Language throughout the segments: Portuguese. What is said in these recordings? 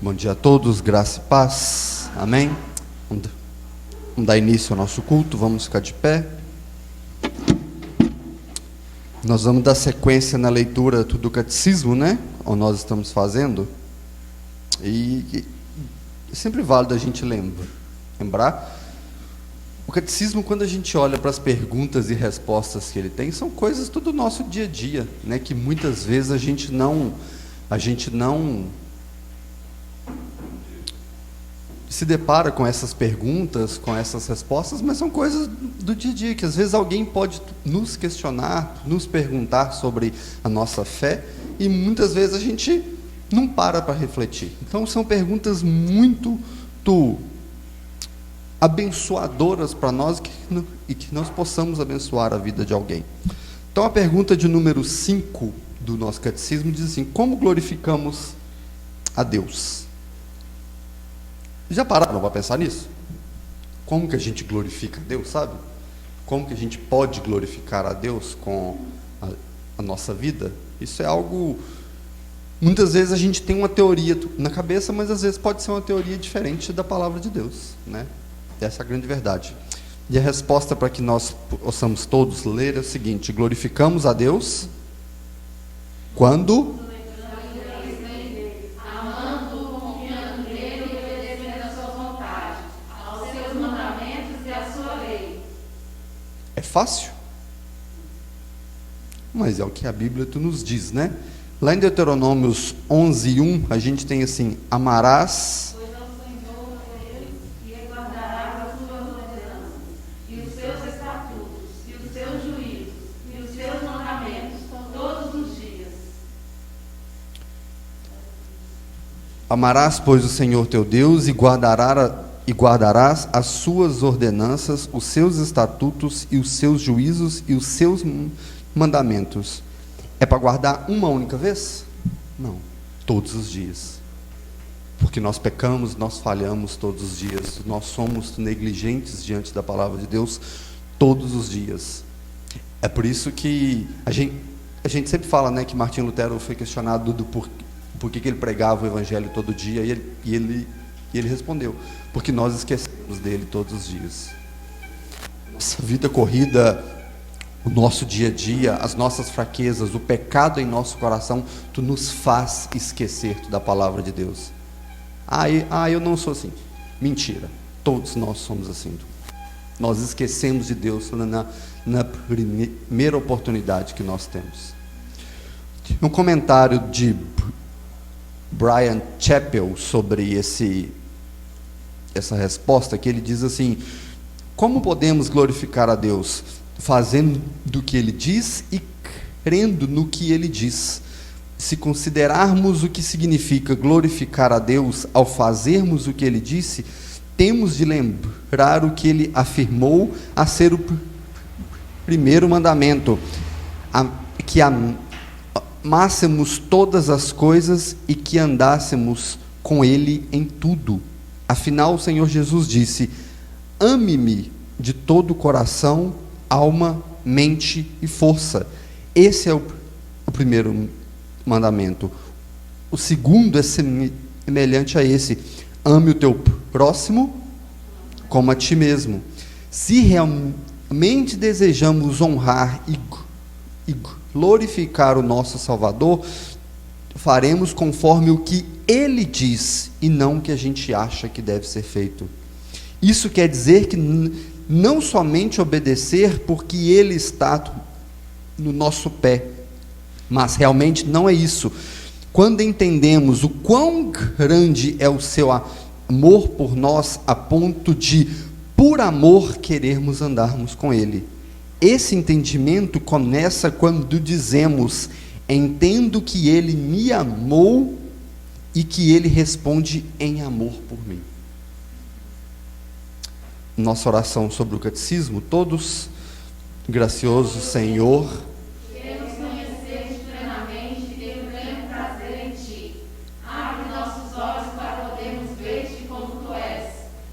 Bom dia a todos, graça e paz, amém? Vamos dar início ao nosso culto, vamos ficar de pé. Nós vamos dar sequência na leitura do catecismo, né? Ou nós estamos fazendo. E é sempre válido a gente lembrar. O catecismo, quando a gente olha para as perguntas e respostas que ele tem, são coisas do nosso dia a dia, né? Que muitas vezes a gente não se depara com essas perguntas, com essas respostas, mas são coisas do dia a dia, que às vezes alguém pode nos questionar, nos perguntar sobre a nossa fé, e muitas vezes a gente não para refletir. Então são perguntas muito abençoadoras para nós, e que nós possamos abençoar a vida de alguém. Então a pergunta de número 5 do nosso catecismo diz assim: como glorificamos a Deus? Já pararam para pensar nisso? Como que a gente glorifica a Deus, sabe? Como que a gente pode glorificar a Deus com a nossa vida? Isso é algo... Muitas vezes a gente tem uma teoria na cabeça, mas às vezes pode ser uma teoria diferente da palavra de Deus, né? Essa é a grande verdade. E a resposta para que nós possamos todos ler é o seguinte: glorificamos a Deus quando... É fácil? Mas é o que a Bíblia nos diz, né? Lá em Deuteronômios 11:1, a gente tem assim: amarás... Pois ao Senhor e guardarás as suas ordenanças, e os seus estatutos, e os seus juízos, e os seus mandamentos todos os dias. Amarás, pois, o Senhor teu Deus, e guardarás as suas ordenanças, os seus estatutos, e os seus juízos, e os seus mandamentos. É para guardar uma única vez? Não, todos os dias. Porque nós pecamos, nós falhamos todos os dias, nós somos negligentes diante da palavra de Deus todos os dias. É por isso que a gente sempre fala, né, que Martinho Lutero foi questionado do por que ele pregava o evangelho todo dia, e ele respondeu: porque nós esquecemos dele todos os dias. Nossa vida corrida, o nosso dia a dia, as nossas fraquezas, o pecado em nosso coração, tu nos faz esquecer da palavra de Deus. Eu não sou assim. Mentira, todos nós somos assim. Nós esquecemos de Deus na primeira oportunidade que nós temos. Um comentário de Bryan Chapell sobre essa resposta, que ele diz assim: como podemos glorificar a Deus? Fazendo do que ele diz e crendo no que ele diz. Se considerarmos o que significa glorificar a Deus ao fazermos o que ele disse, temos de lembrar o que ele afirmou a ser o primeiro mandamento: que amássemos todas as coisas e que andássemos com ele em tudo. Afinal, o Senhor Jesus disse: ame-me de todo o coração, alma, mente e força. Esse é o primeiro mandamento. O segundo é semelhante a esse: ame o teu próximo como a ti mesmo. Se realmente desejamos honrar e glorificar o nosso Salvador, faremos conforme o que ele diz e não o que a gente acha que deve ser feito. Isso quer dizer que não somente obedecer porque ele está no nosso pé, mas realmente não é isso. Quando entendemos o quão grande é o seu amor por nós, a ponto de, por amor, querermos andarmos com ele. Esse entendimento começa quando dizemos: entendo que ele me amou e que ele responde em amor por mim. Nossa oração sobre o catecismo, todos: gracioso Senhor, Queremos conhecer-te plenamente e ter pleno prazer em ti. Abre nossos olhos para podermos ver-te como tu és,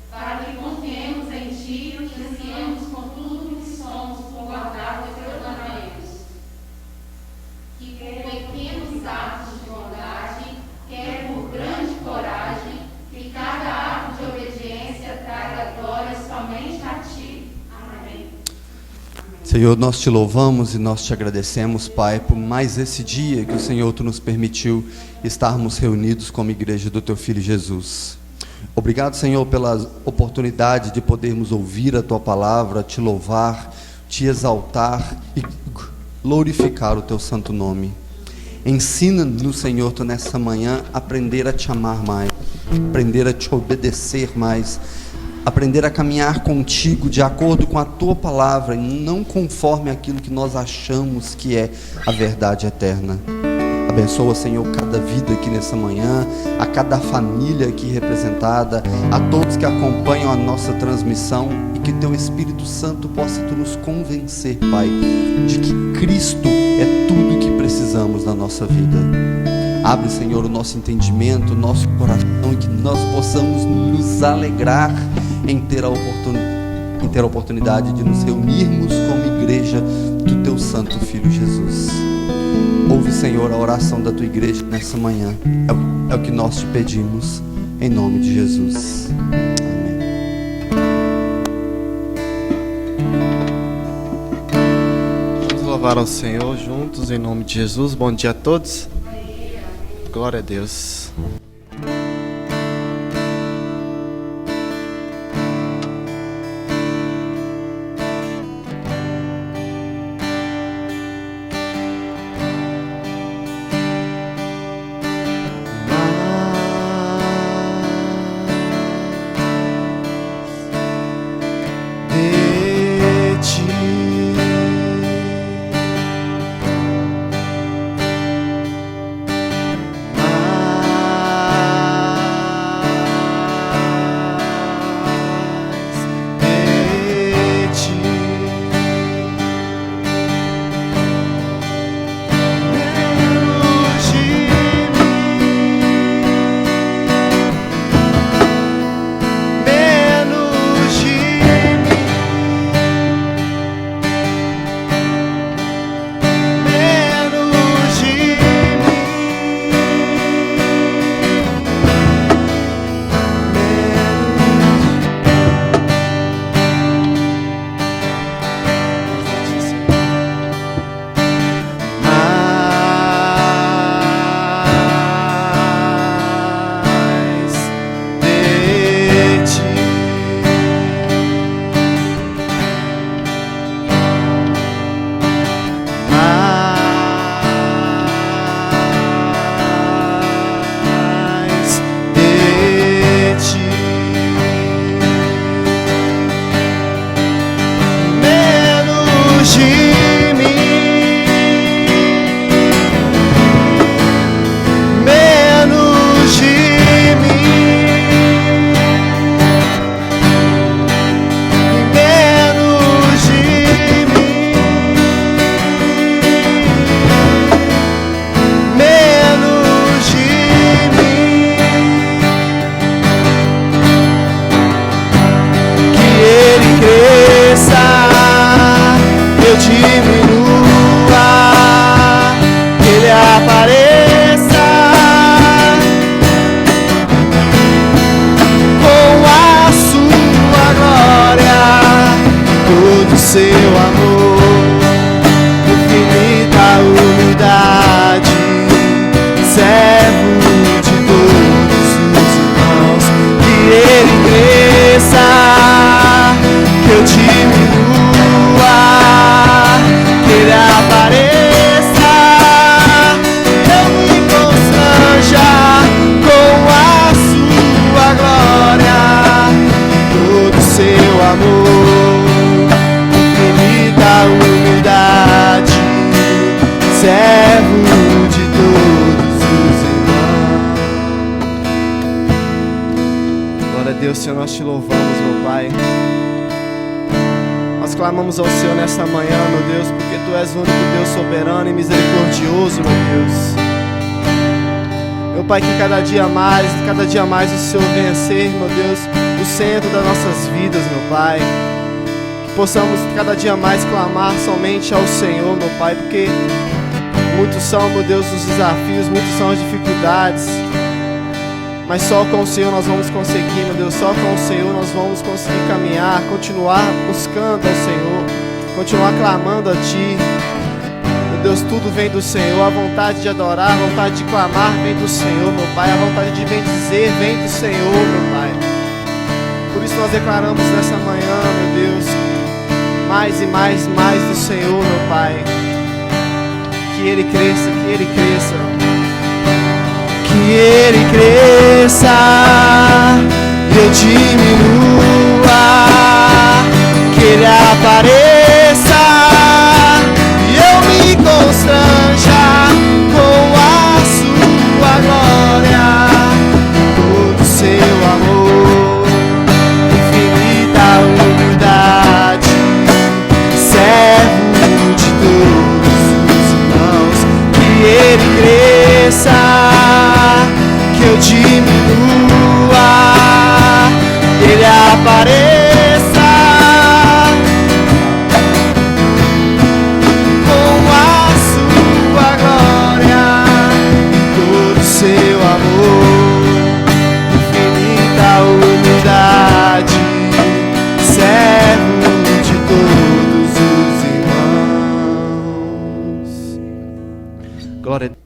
para que confiemos em ti e ansiemos com tudo o que somos por guardar os teus mandamentos. Que com pequenos atos de bondade, quer por grande coragem, Senhor, nós te louvamos e nós te agradecemos, Pai, por mais esse dia que o Senhor tu nos permitiu estarmos reunidos como igreja do teu Filho Jesus. Obrigado, Senhor, pela oportunidade de podermos ouvir a tua palavra, te louvar, te exaltar e glorificar o teu santo nome. Ensina-nos, Senhor, tu nessa manhã aprender a te amar mais, aprender a te obedecer mais, aprender a caminhar contigo de acordo com a tua palavra e não conforme aquilo que nós achamos que é a verdade eterna. Abençoa, Senhor, cada vida aqui nessa manhã, a cada família aqui representada, a todos que acompanham a nossa transmissão, e que teu Espírito Santo possa tu nos convencer, Pai, de que Cristo é tudo o que precisamos na nossa vida. Abre, Senhor, o nosso entendimento, o nosso coração, e que nós possamos nos alegrar em ter a oportunidade de nos reunirmos como igreja do teu santo Filho Jesus. Ouve, Senhor, a oração da tua igreja nessa manhã. É o que nós te pedimos, em nome de Jesus. Amém. Vamos louvar ao Senhor juntos, em nome de Jesus. Bom dia a todos. Glória a Deus. Senhor, nós te louvamos, meu Pai. Nós clamamos ao Senhor nessa manhã, meu Deus, porque Tu és o único Deus soberano e misericordioso, meu Deus. Meu Pai, que cada dia mais o Senhor venha ser, meu Deus, o centro das nossas vidas, meu Pai. Que possamos cada dia mais clamar somente ao Senhor, meu Pai, porque muitos são, meu Deus, os desafios, muitos são as dificuldades. Mas só com o Senhor nós vamos conseguir, meu Deus. Só com o Senhor nós vamos conseguir caminhar, continuar buscando ao Senhor. continuar clamando a Ti. Meu Deus, tudo vem do Senhor. A vontade de adorar, a vontade de clamar vem do Senhor, meu Pai. A vontade de bendizer vem do Senhor, meu Pai. Por isso nós declaramos nessa manhã, meu Deus, mais e mais do Senhor, meu Pai. Que Ele cresça, que Ele cresça. Que Ele cresça e eu diminua. Que Ele apareça e eu me constranja com a sua glória. Todo seu amor, infinita humildade, servo de todos os irmãos. Que Ele cresça, que eu diminua, que Ele apareça com a sua glória e todo seu amor, infinita humildade, servo de todos os irmãos. Glória a Deus.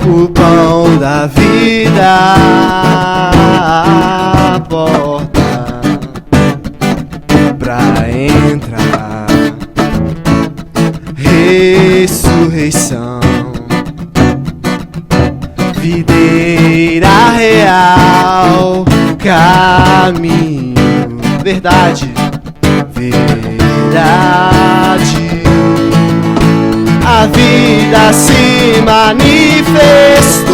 O pão da vida, a porta pra entrar, ressurreição, videira real, caminho, verdade, verdade. A vida se manifestou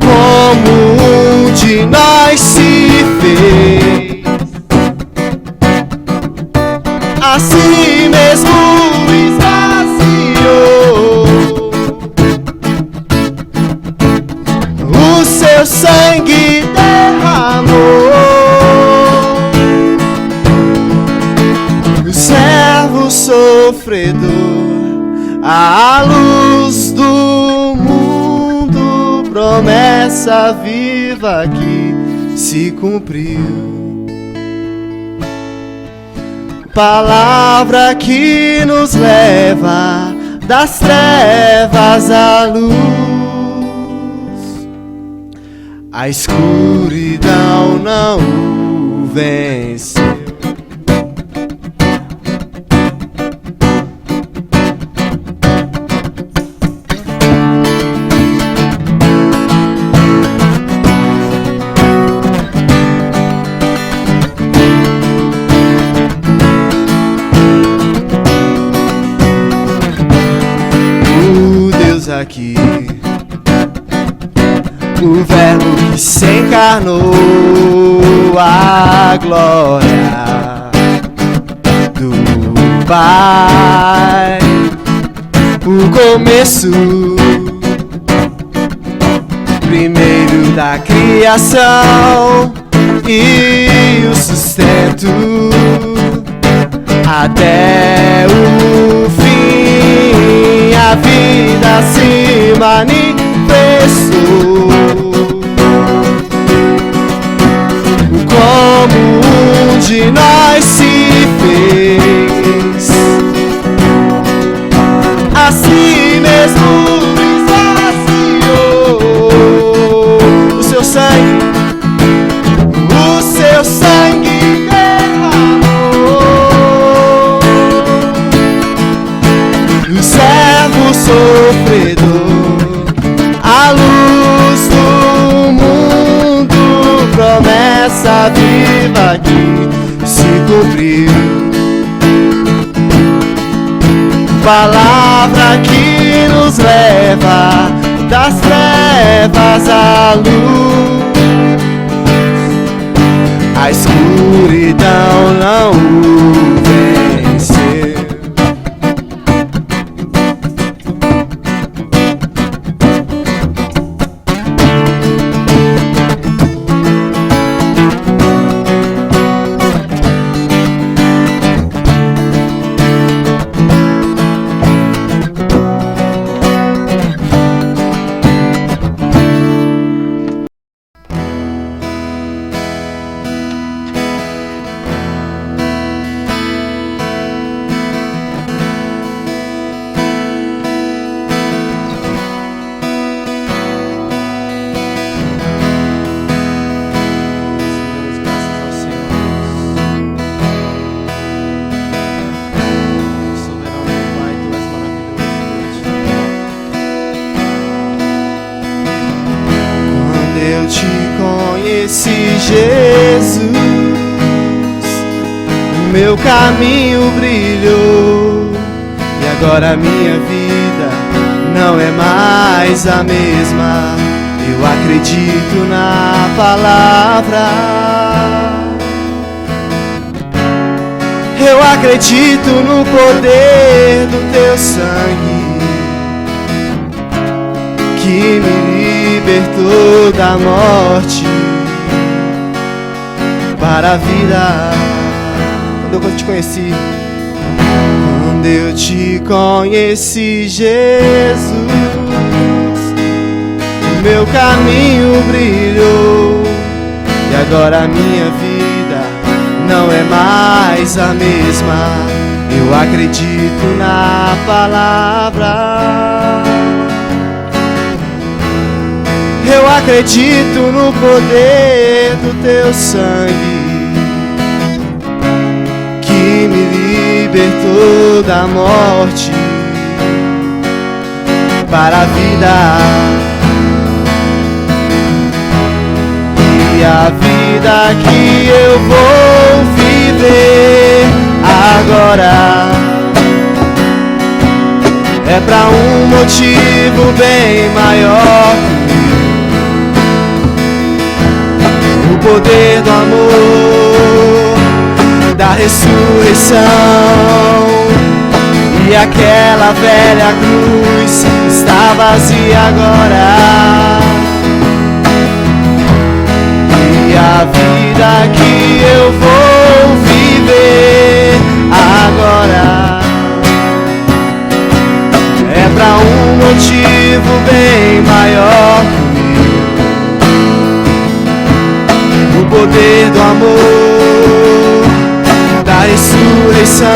como um de nós se fez, assim mesmo esvaziou, o seu sangue derramou. Servo sofredor, a luz do mundo, promessa viva que se cumpriu, palavra que nos leva das trevas à luz, a escuridão não o venceu. Aqui, o verbo que se encarnou, a glória do Pai, o começo, primeiro da criação e o sustento até o fim. A vida se manifestou como um de nós se fez, assim mesmo esvaziou, o seu sangue derramou, o servo sofredor, a luz do mundo, promessa viva que se cumpriu, palavra que nos leva das trevas à luz, a escuridão não o venceu. te conheci, Jesus, meu caminho brilhou, e agora minha vida não é mais a mesma. Eu acredito na palavra, eu acredito no poder do teu sangue, que me libertou da morte para a vida. Quando eu te conheci, quando eu te conheci, Jesus, meu caminho brilhou, e agora a minha vida não é mais a mesma. Eu acredito na palavra, eu acredito no poder do teu sangue, que me libertou da morte para a vida. E a vida que eu vou viver agora é pra um motivo bem maior, o poder do amor, da ressurreição. E aquela velha cruz está vazia agora, e a vida que eu vou viver agora é pra um motivo bem maior, o poder do amor, da ressurreição.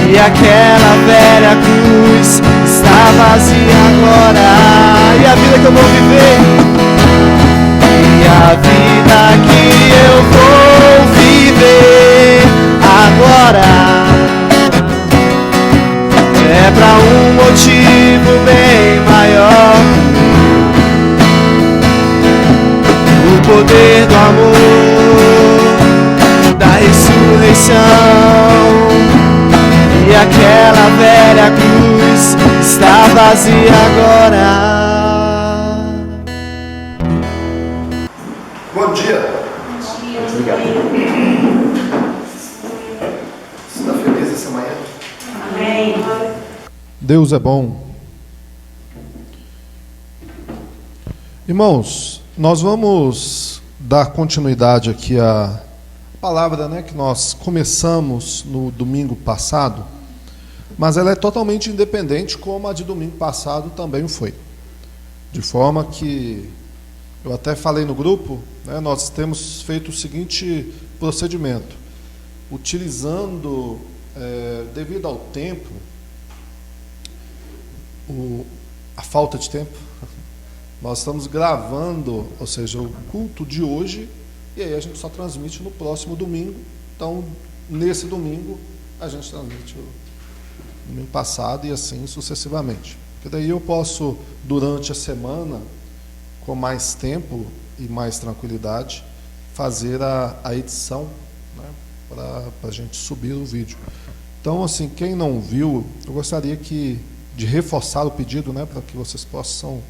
E aquela velha cruz está vazia agora, e a vida que eu vou viver, e a vida que eu vou viver agora é pra um motivo bem maior, o poder do amor, da ressurreição. E aquela velha cruz está vazia agora. Bom dia. Obrigado. Você está feliz essa manhã? Amém. Deus é bom. Irmãos, nós vamos dar continuidade aqui à palavra, né, que nós começamos no domingo passado, mas ela é totalmente independente, como a de domingo passado também foi. De forma que, eu até falei no grupo, né, nós temos feito o seguinte procedimento, utilizando, devido ao tempo, a falta de tempo, nós estamos gravando, ou seja, o culto de hoje, e aí a gente só transmite no próximo domingo. Então, nesse domingo, a gente transmite o domingo passado e assim sucessivamente. Porque daí eu posso, durante a semana, com mais tempo e mais tranquilidade, fazer a edição, né, para a gente subir o vídeo. Então, assim, quem não viu, eu gostaria de reforçar o pedido, né, para que vocês possam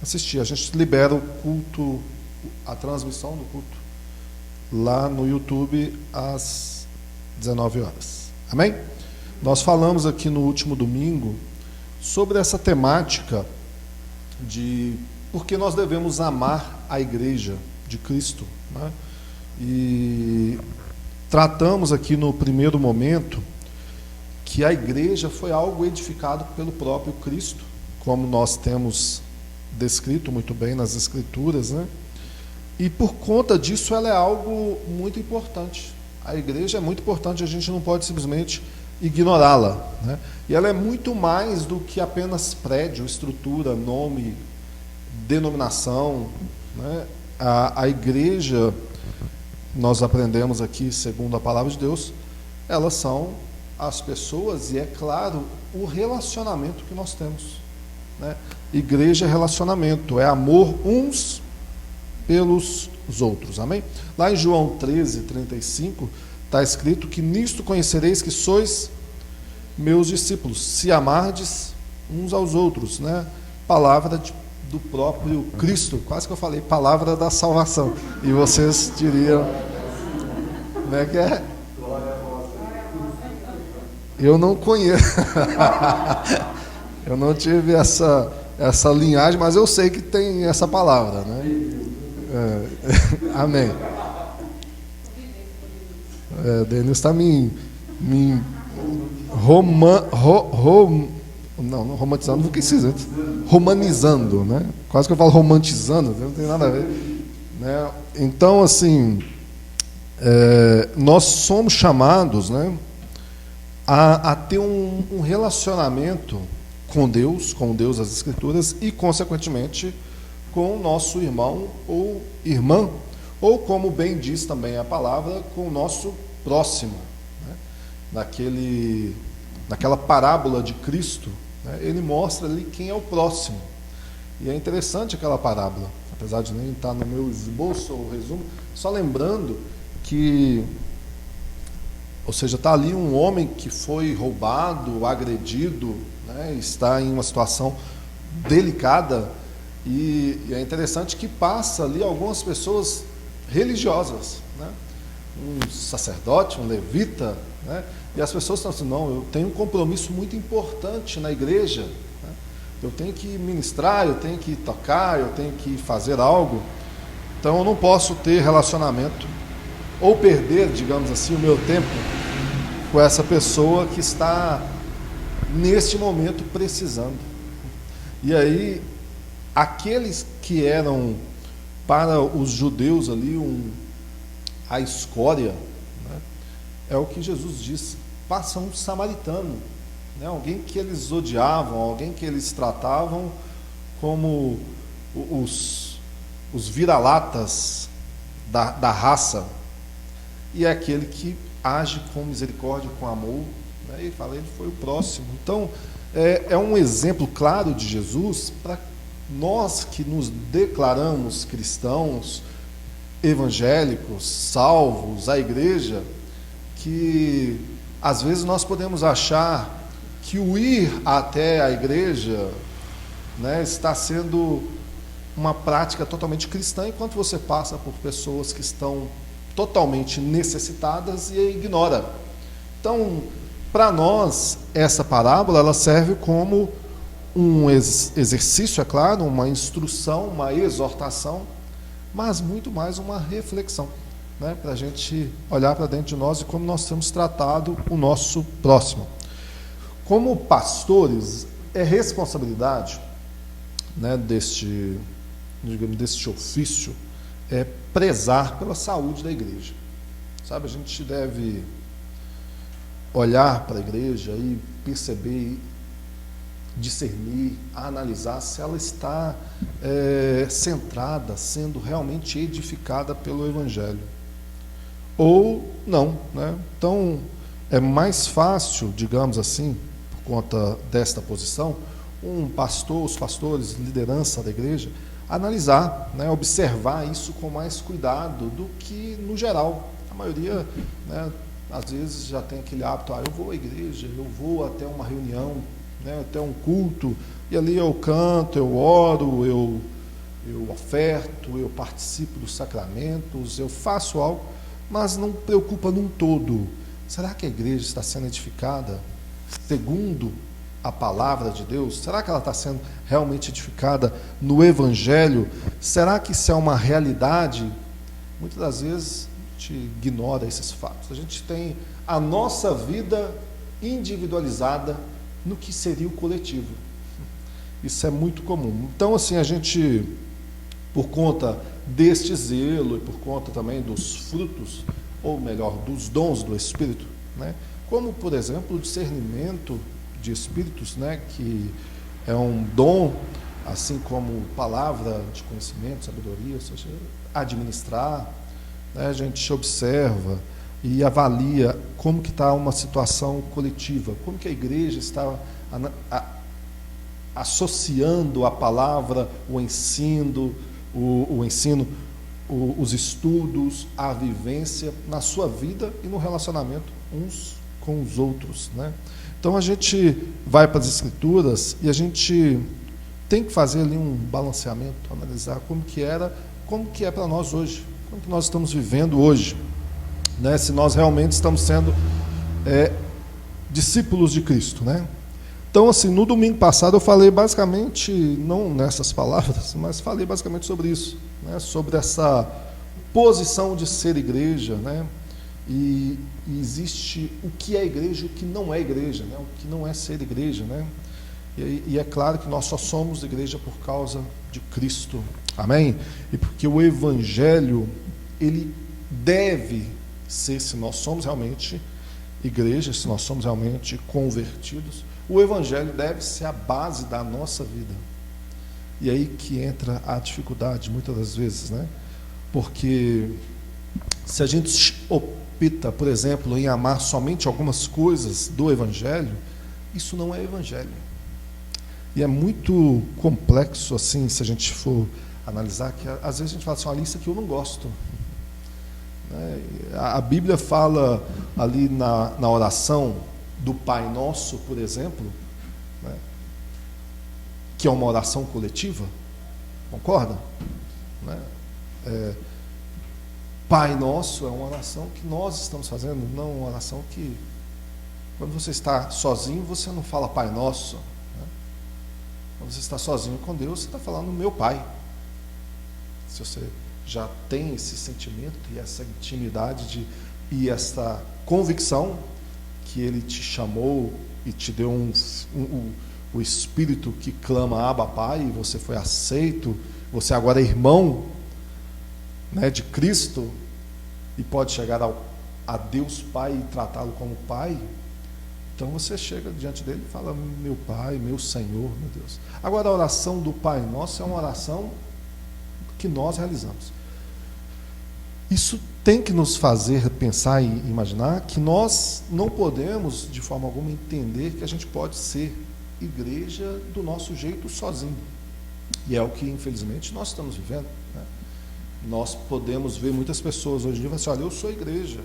assistir. A gente libera o culto, a transmissão do culto, lá no YouTube às 19 horas. Amém? Nós falamos aqui no último domingo sobre essa temática de por que nós devemos amar a igreja de Cristo, né? E tratamos aqui no primeiro momento que a igreja foi algo edificado pelo próprio Cristo, como nós temos descrito muito bem nas Escrituras, né? E por conta disso ela é algo muito importante. A igreja é muito importante, a gente não pode simplesmente ignorá-la, né? E ela é muito mais do que apenas prédio, estrutura, nome, denominação, né? A igreja, nós aprendemos aqui, segundo a palavra de Deus, elas são as pessoas e, é claro, o relacionamento que nós temos. né? Igreja é relacionamento, é amor uns pelos outros, amém? Lá em João 13:35 está escrito que nisto conhecereis que sois meus discípulos, se amardes uns aos outros, né? Palavra do próprio Cristo, quase que eu falei palavra da salvação, e vocês diriam, como é que é? Eu não conheço, eu não tive essa linhagem, mas eu sei que tem essa palavra, né? Amém. Denis está não romantizando, não precisa, romanizando, né? Quase que eu falo romantizando, não tem nada a ver, né? Então, assim, nós somos chamados, né, a ter um relacionamento com Deus das Escrituras e, consequentemente, com o nosso irmão ou irmã, ou, como bem diz também a palavra, com o nosso próximo, né? Naquela parábola de Cristo, né, ele mostra ali quem é o próximo. E é interessante aquela parábola, apesar de nem estar no meu esboço ou resumo, só lembrando que, ou seja, está ali um homem que foi roubado, agredido, né, está em uma situação delicada, e é interessante que passa ali algumas pessoas religiosas, né, um sacerdote, um levita, né, e as pessoas estão assim, não, eu tenho um compromisso muito importante na igreja, né, eu tenho que ministrar, eu tenho que tocar, eu tenho que fazer algo, então eu não posso ter relacionamento ou perder, digamos assim, o meu tempo com essa pessoa que está neste momento precisando. E aí, aqueles que eram para os judeus ali a escória, né, é o que Jesus disse, passa um samaritano, né, alguém que eles odiavam, alguém que eles tratavam como os vira-latas da raça, e é aquele que age com misericórdia, com amor, né, e fala, ele foi o próximo. Então, é um exemplo claro de Jesus para nós que nos declaramos cristãos, evangélicos, salvos, a igreja, que às vezes nós podemos achar que o ir até a igreja, né, está sendo uma prática totalmente cristã, enquanto você passa por pessoas que estão totalmente necessitadas e a ignora. Então, para nós, essa parábola ela serve como um exercício, é claro, uma instrução, uma exortação, mas muito mais uma reflexão, né, para a gente olhar para dentro de nós e como nós temos tratado o nosso próximo. Como pastores, é responsabilidade, né, deste ofício, prezar pela saúde da igreja. Sabe, a gente deve olhar para a igreja e perceber, discernir, analisar se ela está centrada, sendo realmente edificada pelo Evangelho. Ou não, né? Então, é mais fácil, digamos assim, por conta desta posição, os pastores, liderança da igreja, analisar, né, observar isso com mais cuidado do que no geral. A maioria, né, às vezes já tem aquele hábito, eu vou à igreja, eu vou até uma reunião, né, até um culto, e ali eu canto, eu oro, eu oferto, eu participo dos sacramentos, eu faço algo, mas não preocupa num todo. Será que a igreja está sendo edificada segundo a palavra de Deus? Será que ela está sendo realmente edificada no Evangelho? Será que isso é uma realidade? Muitas das vezes a gente ignora esses fatos. A gente tem a nossa vida individualizada no que seria o coletivo. Isso é muito comum. Então, assim, a gente, por conta deste zelo e por conta também dos frutos, ou melhor, dos dons do Espírito, né? Como, por exemplo, o discernimento de espíritos, né, que é um dom, assim como palavra de conhecimento, sabedoria, ou seja, administrar, né, a gente observa e avalia como que está uma situação coletiva, como que a igreja está associando a palavra, o ensino, os estudos, a vivência na sua vida e no relacionamento uns com os outros, né? Então a gente vai para as Escrituras e a gente tem que fazer ali um balanceamento, analisar como que era, como que é para nós hoje, como que nós estamos vivendo hoje, né? Se nós realmente estamos sendo discípulos de Cristo, né? Então, assim, no domingo passado eu falei basicamente, não nessas palavras, mas falei basicamente sobre isso, né? Sobre essa posição de ser igreja, né? E existe o que é igreja e o que não é igreja, né? O que não é ser igreja, né? E é claro que nós só somos igreja por causa de Cristo, amém? E porque o Evangelho, ele deve ser, se nós somos realmente igreja, se nós somos realmente convertidos, o Evangelho deve ser a base da nossa vida. E aí que entra a dificuldade, muitas das vezes, né? Porque se a gente opta, por exemplo, em amar somente algumas coisas do Evangelho, isso não é Evangelho. E é muito complexo, assim, se a gente for analisar, que às vezes a gente fala assim, olha, isso aqui eu não gosto. A Bíblia fala ali na oração do Pai Nosso, por exemplo, né, que é uma oração coletiva, concorda? Né? Pai Nosso é uma oração que nós estamos fazendo, não uma oração que, quando você está sozinho, você não fala Pai Nosso. Né? Quando você está sozinho com Deus, você está falando meu Pai. Se você já tem esse sentimento e essa intimidade e essa convicção que Ele te chamou e te deu o Espírito que clama Abba Pai, e você foi aceito, você agora é irmão, né, de Cristo, e pode chegar a Deus Pai e tratá-lo como Pai. Então você chega diante dele e fala, meu Pai, meu Senhor, meu Deus. Agora a oração do Pai Nosso é uma oração que nós realizamos. Isso tem que nos fazer pensar e imaginar que nós não podemos, de forma alguma, entender que a gente pode ser igreja do nosso jeito sozinho. E é o que, infelizmente, nós estamos vivendo, né? Nós podemos ver muitas pessoas hoje em dia falando assim, olha, eu sou igreja,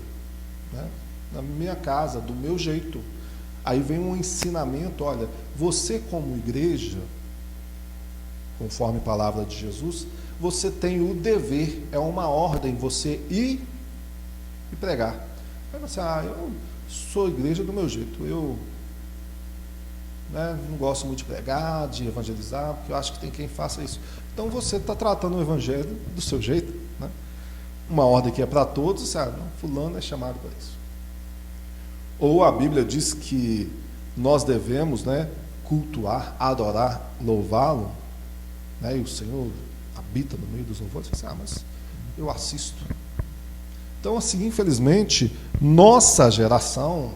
né? Na minha casa, do meu jeito. Aí vem um ensinamento, olha, você como igreja, conforme a palavra de Jesus, você tem o dever, é uma ordem, você ir e pregar. Aí você, eu sou igreja do meu jeito, eu não gosto muito de pregar, de evangelizar, porque eu acho que tem quem faça isso. Então você está tratando o evangelho do seu jeito, né? Uma ordem que é para todos, você, fulano é chamado para isso. Ou a Bíblia diz que nós devemos, né, cultuar, adorar, louvá-lo, né, e o Senhor habita no meio dos louvores, você, mas eu assisto. Então, assim, infelizmente, nossa geração,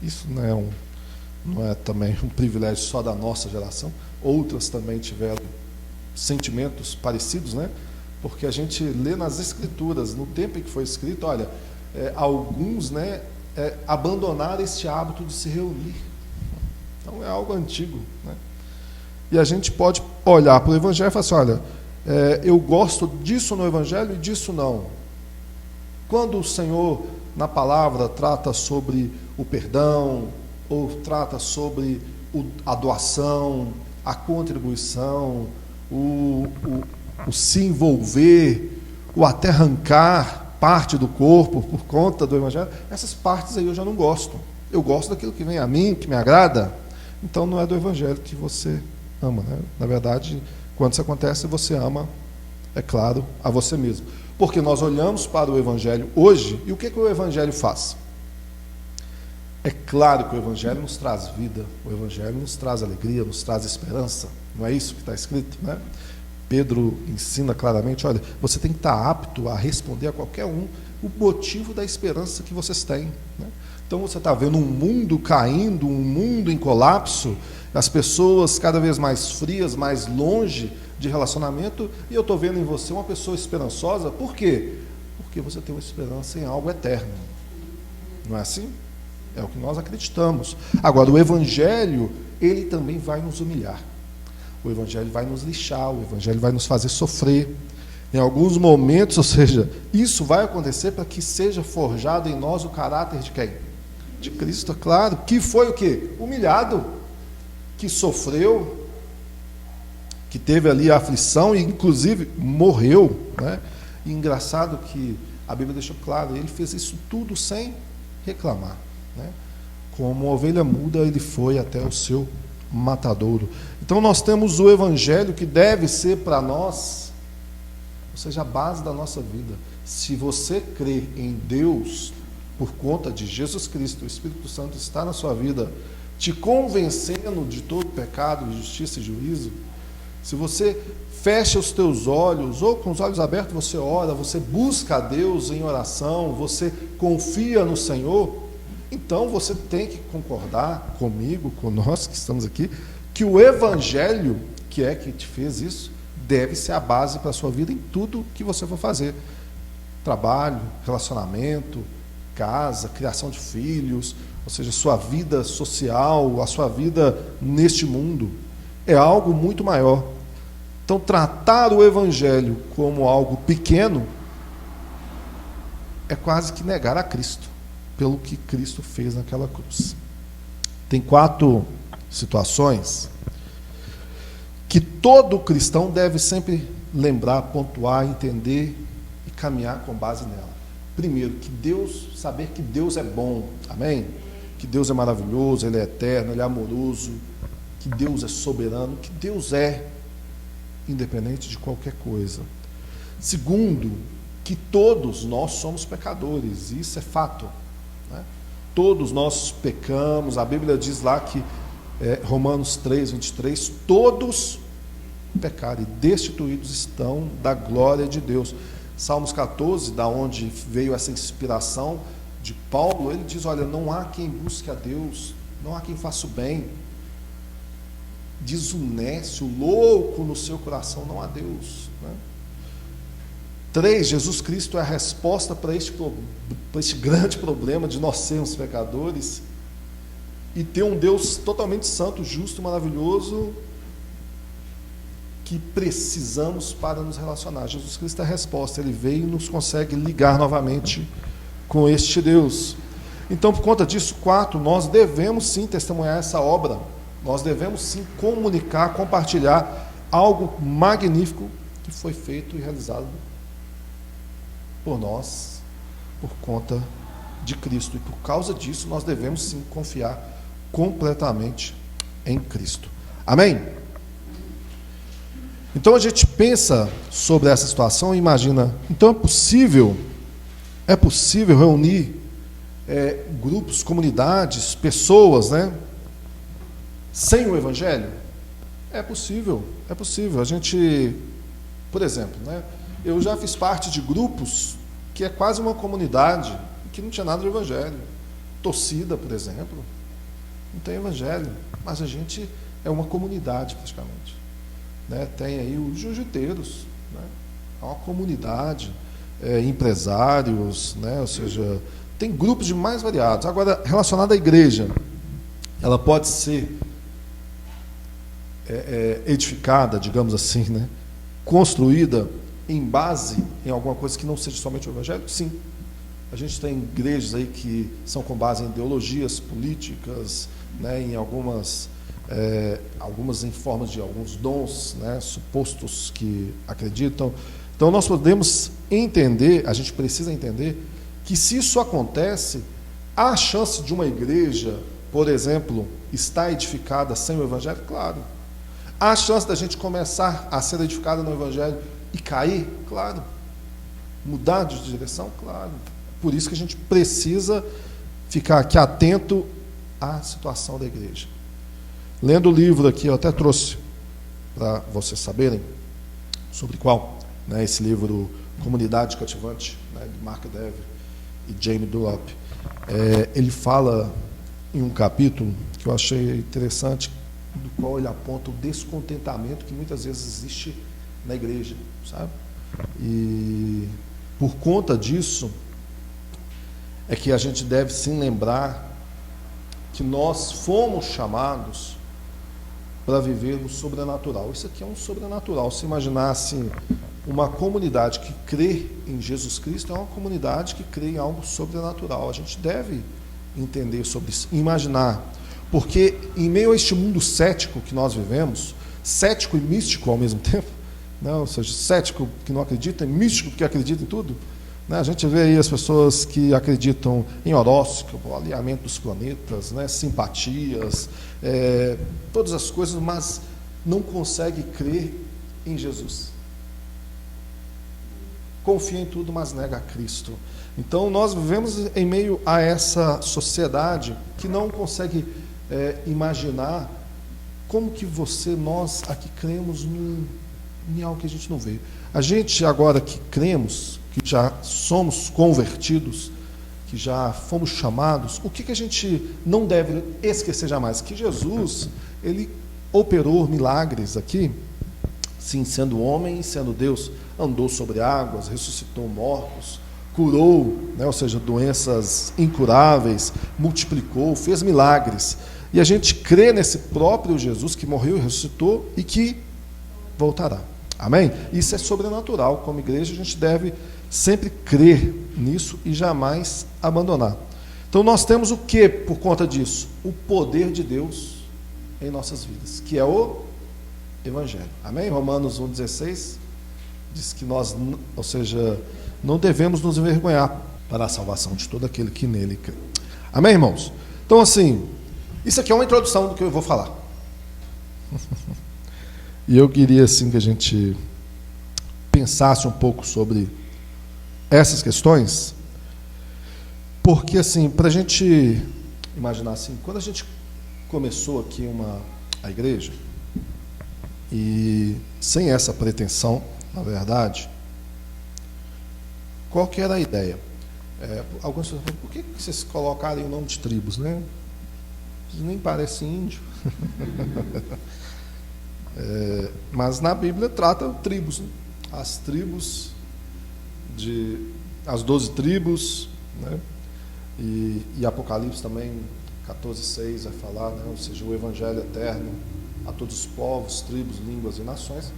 isso não é também um privilégio só da nossa geração, outras também tiveram sentimentos parecidos, né? Porque a gente lê nas Escrituras, no tempo em que foi escrito, olha, alguns, né, abandonaram este hábito de se reunir. Então é algo antigo, né? E a gente pode olhar para o Evangelho e falar assim, olha, eu gosto disso no Evangelho e disso não. Quando o Senhor, na palavra, trata sobre o perdão, ou trata sobre a doação, a contribuição, o se envolver, o até arrancar parte do corpo por conta do Evangelho, essas partes aí eu já não gosto. Eu gosto daquilo que vem a mim, que me agrada. Então não é do Evangelho que você ama, né? Na verdade, quando isso acontece, você ama, é claro, a você mesmo. Porque nós olhamos para o Evangelho hoje, e o que o Evangelho faz? É claro que o Evangelho nos traz vida, o Evangelho nos traz alegria, nos traz esperança, não é isso que está escrito, né? Pedro ensina claramente, olha, você tem que estar apto a responder a qualquer um o motivo da esperança que vocês têm, né? Então você está vendo um mundo caindo, um mundo em colapso, as pessoas cada vez mais frias, mais longe de relacionamento, e eu estou vendo em você uma pessoa esperançosa. Por quê? Porque você tem uma esperança em algo eterno. Não é assim? É o que nós acreditamos. Agora, o Evangelho, ele também vai nos humilhar. o Evangelho vai nos lixar, o Evangelho vai nos fazer sofrer. Em alguns momentos, ou seja, isso vai acontecer para que seja forjado em nós o caráter de quem? De Cristo, é claro. Que foi o quê? Humilhado, que sofreu, que teve ali a aflição e inclusive morreu, né? E engraçado que a Bíblia deixou claro, ele fez isso tudo sem reclamar, né? Como uma ovelha muda, ele foi até o seu matadouro. Então nós temos o Evangelho que deve ser para nós, ou seja, a base da nossa vida. Se você crê em Deus, por conta de Jesus Cristo, o Espírito Santo está na sua vida, te convencendo de todo pecado, justiça e juízo. Se você fecha os teus olhos, ou com os olhos abertos você ora, você busca a Deus em oração, você confia no Senhor, então você tem que concordar comigo, com nós que estamos aqui, que o Evangelho, que é que te fez isso, deve ser a base para a sua vida em tudo que você for fazer. Trabalho, relacionamento, casa, criação de filhos, ou seja, sua vida social, a sua vida neste mundo, é algo muito maior. Então, tratar o Evangelho como algo pequeno é quase que negar a Cristo, pelo que Cristo fez naquela cruz. Tem 4 situações que todo cristão deve sempre lembrar, pontuar, entender e caminhar com base nela. Primeiro, saber que Deus é bom, amém? Que Deus é maravilhoso, Ele é eterno, Ele é amoroso, que Deus é soberano, que Deus é independente de qualquer coisa. Segundo, que todos nós somos pecadores, isso é fato, né? Todos nós pecamos, a Bíblia diz lá que, Romanos 3, 23, todos pecaram e destituídos estão da glória de Deus. Salmos 14, da onde veio essa inspiração de Paulo, ele diz, olha, não há quem busque a Deus, não há quem faça o bem, desoneste, o louco no seu coração, não há Deus, né? 3, Jesus Cristo é a resposta para este grande problema de nós sermos pecadores e ter um Deus totalmente santo, justo, maravilhoso, que precisamos para nos relacionar. Jesus Cristo é a resposta, Ele veio e nos consegue ligar novamente com este Deus. Então, por conta disso, 4, nós devemos sim testemunhar essa obra, nós devemos sim comunicar, compartilhar algo magnífico que foi feito e realizado por nós, por conta de Cristo. E por causa disso, nós devemos sim confiar completamente em Cristo. Amém? Então a gente pensa sobre essa situação e imagina, então é possível reunir grupos, comunidades, pessoas, né, sem o Evangelho? É possível. A gente, por exemplo, né, eu já fiz parte de grupos que é quase uma comunidade que não tinha nada de Evangelho. Torcida, por exemplo, não tem Evangelho, mas a gente é uma comunidade praticamente, né? Tem aí os jiu-jiteiros, né? É uma comunidade, empresários, né? Ou seja, tem grupos de mais variados. Agora, relacionado à igreja, ela pode ser edificada, digamos assim, né? Construída em base em alguma coisa que não seja somente o Evangelho? Sim. A gente tem igrejas aí que são com base em ideologias políticas, né, em algumas em formas de alguns dons, né, supostos que acreditam. Então nós podemos entender, a gente precisa entender que se isso acontece, há chance de uma igreja, por exemplo, estar edificada sem o Evangelho? Claro. Há chance da gente começar a ser edificada no Evangelho e cair? Claro. Mudar de direção? Claro. Por isso que a gente precisa ficar aqui atento à situação da igreja. Lendo o livro aqui, eu até trouxe para vocês saberem sobre qual, né, esse livro Comunidade Cativante, né, de Mark Dever e Jamie Dunlop. Ele fala em um capítulo que eu achei interessante, do qual ele aponta o descontentamento que muitas vezes existe na igreja, sabe? E por conta disso é que a gente deve sim lembrar que nós fomos chamados para viver o sobrenatural. Isso aqui é um sobrenatural. Se imaginar assim, uma comunidade que crê em Jesus Cristo é uma comunidade que crê em algo sobrenatural. A gente deve entender sobre isso, imaginar. Porque em meio a este mundo cético que nós vivemos, cético e místico ao mesmo tempo, né? Ou seja, cético que não acredita e místico que acredita em tudo, né? A gente vê aí as pessoas que acreditam em horóscopo, alinhamento dos planetas, né? Simpatias, todas as coisas, mas não consegue crer em Jesus. Confia em tudo, mas nega a Cristo. Então nós vivemos em meio a essa sociedade que não consegue imaginar como que nós aqui cremos em algo que a gente não vê. A gente agora que cremos, que já somos convertidos, que já fomos chamados, o que a gente não deve esquecer jamais? Que Jesus, ele operou milagres aqui, sim, sendo homem e sendo Deus, andou sobre águas, ressuscitou mortos, curou, né, ou seja, doenças incuráveis, multiplicou, fez milagres. E a gente crê nesse próprio Jesus que morreu e ressuscitou e que voltará. Amém? Isso é sobrenatural. Como igreja, a gente deve sempre crer nisso e jamais abandonar. Então nós temos o que por conta disso? O poder de Deus em nossas vidas, que é o Evangelho. Amém? Romanos 1,16 diz que nós, ou seja, não devemos nos envergonhar para a salvação de todo aquele que nele crê. Amém, irmãos? Então, assim, isso aqui é uma introdução do que eu vou falar. E eu queria, assim, que a gente pensasse um pouco sobre essas questões, porque, assim, para a gente imaginar assim, quando a gente começou aqui a igreja, e sem essa pretensão, na verdade, qual que era a ideia? Alguns pessoas falam, por que vocês colocarem o nome de tribos, né? Vocês nem parecem índio. Mas na Bíblia trata tribos, né? As tribos, as 12 tribos, né? E Apocalipse também, 14:6 vai falar, né? Ou seja, o Evangelho eterno a todos os povos, tribos, línguas e nações.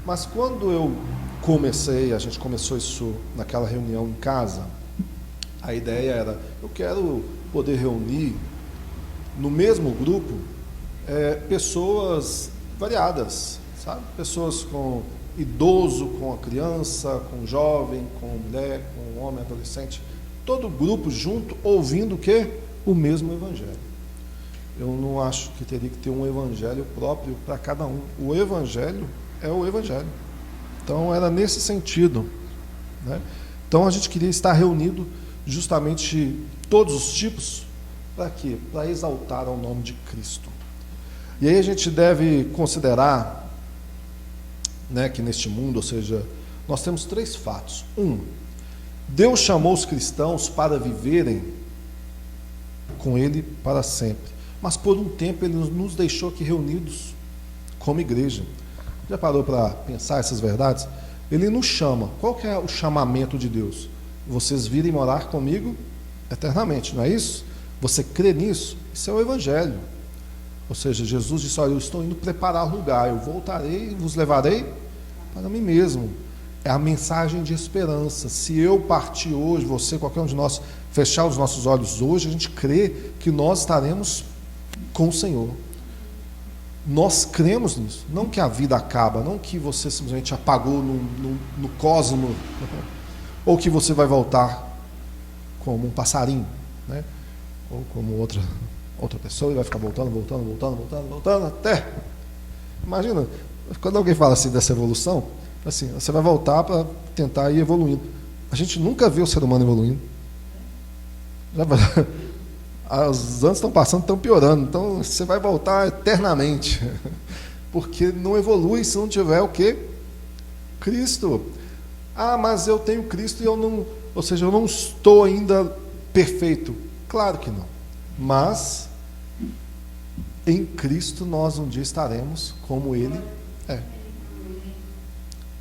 Mas quando a gente começou isso naquela reunião em casa, a ideia era, eu quero poder reunir no mesmo grupo pessoas variadas, sabe? Pessoas com idoso, com a criança, com jovem, com mulher, com homem, adolescente, todo grupo junto, ouvindo o quê? O mesmo Evangelho. Eu não acho que teria que ter um Evangelho próprio para cada um. O Evangelho é o Evangelho. Então era nesse sentido, né? Então a gente queria estar reunido justamente todos os tipos, para quê? Para exaltar ao nome de Cristo. E aí a gente deve considerar, né, que neste mundo, ou seja, nós temos 3 fatos. Deus chamou os cristãos para viverem com Ele para sempre. Mas por um tempo Ele nos deixou aqui reunidos como igreja. Já parou para pensar essas verdades? Ele nos chama. Qual que é o chamamento de Deus? Vocês virem morar comigo eternamente, não é isso? Você crê nisso? Isso é o Evangelho. Ou seja, Jesus disse, olha, eu estou indo preparar lugar, eu voltarei e vos levarei para mim mesmo. É a mensagem de esperança. Se eu partir hoje, você, qualquer um de nós, fechar os nossos olhos hoje, a gente crê que nós estaremos com o Senhor. Nós cremos nisso. Não que a vida acaba, não que você simplesmente apagou no cosmo, ou que você vai voltar como um passarinho, né? Ou como outra pessoa e vai ficar voltando até. Imagina, quando alguém fala assim dessa evolução, assim, você vai voltar para tentar ir evoluindo. A gente nunca vê o ser humano evoluindo. Os anos estão passando, estão piorando, então você vai voltar eternamente, porque não evolui se não tiver o quê? Cristo. Ah, mas eu tenho Cristo e eu não, ou seja, eu não estou ainda perfeito. Claro que não, mas em Cristo nós um dia estaremos como Ele é.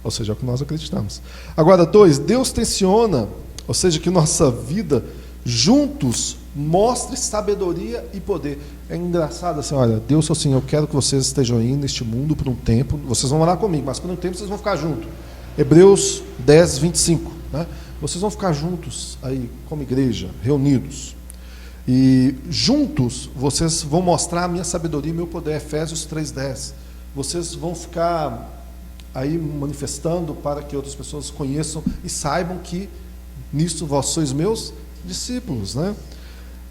Ou seja, é o que nós acreditamos. Agora, 2, Deus tensiona, ou seja, que nossa vida juntos Mostre sabedoria e poder. É engraçado assim, olha, Deus falou assim, eu quero que vocês estejam aí neste mundo por um tempo, vocês vão morar comigo, mas por um tempo vocês vão ficar juntos. Hebreus 10, 25, né? Vocês vão ficar juntos aí, como igreja, reunidos. E juntos vocês vão mostrar a minha sabedoria e meu poder. Efésios 3:10. Vocês vão ficar aí manifestando para que outras pessoas conheçam e saibam que nisso vós sois meus discípulos, né?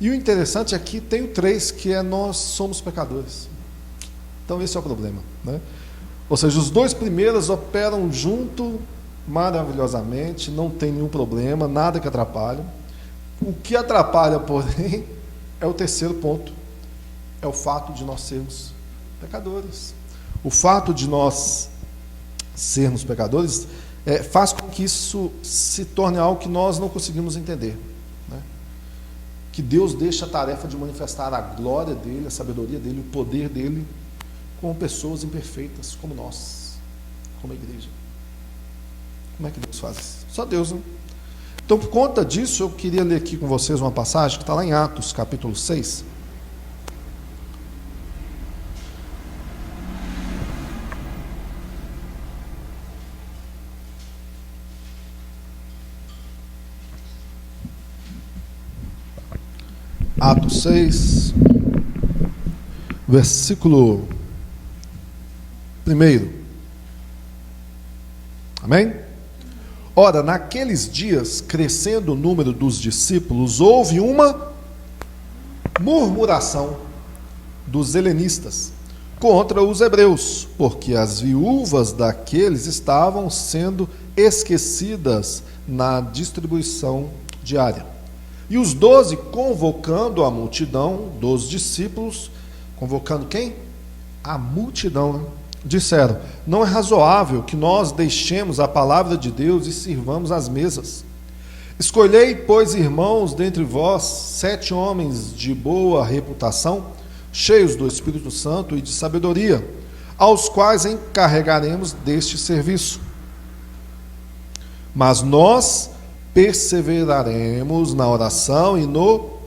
E o interessante aqui tem o 3, que é nós somos pecadores. Então esse é o problema, né? Ou seja, os dois primeiros operam junto maravilhosamente, não tem nenhum problema, nada que atrapalhe. O que atrapalha, porém, é o terceiro ponto, é o fato de nós sermos pecadores. O fato de nós sermos pecadores faz com que isso se torne algo que nós não conseguimos entender, né? Que Deus deixa a tarefa de manifestar a glória dele, a sabedoria dele, o poder dele, com pessoas imperfeitas como nós, como a igreja. Como é que Deus faz isso? Só Deus, né? Então, por conta disso, eu queria ler aqui com vocês uma passagem que está lá em Atos, capítulo 6. Atos 6, versículo 1. Amém? Ora, naqueles dias, crescendo o número dos discípulos, houve uma murmuração dos helenistas contra os hebreus, porque as viúvas daqueles estavam sendo esquecidas na distribuição diária. E os 12, convocando a multidão dos discípulos, convocando quem? A multidão, né? Disseram: não é razoável que nós deixemos a palavra de Deus e sirvamos às mesas. Escolhei, pois, irmãos, dentre vós 7 homens de boa reputação, cheios do Espírito Santo e de sabedoria, aos quais encarregaremos deste serviço. Mas nós perseveraremos na oração e no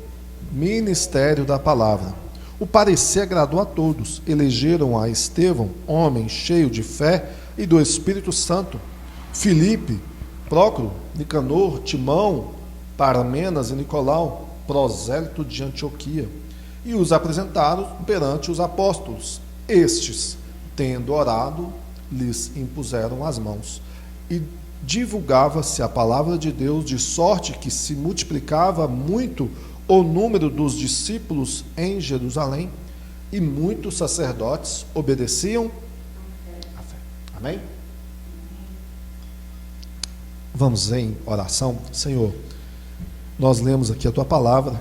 ministério da palavra. O parecer agradou a todos. Elegeram a Estevão, homem cheio de fé e do Espírito Santo, Filipe, Prócoro, Nicanor, Timão, Parmenas e Nicolau, prosélito de Antioquia, e os apresentaram perante os apóstolos. Estes, tendo orado, lhes impuseram as mãos. E divulgava-se a palavra de Deus, de sorte que se multiplicava muito o número dos discípulos em Jerusalém, e muitos sacerdotes obedeciam à fé. Amém? Vamos em oração. Senhor, nós lemos aqui a Tua palavra,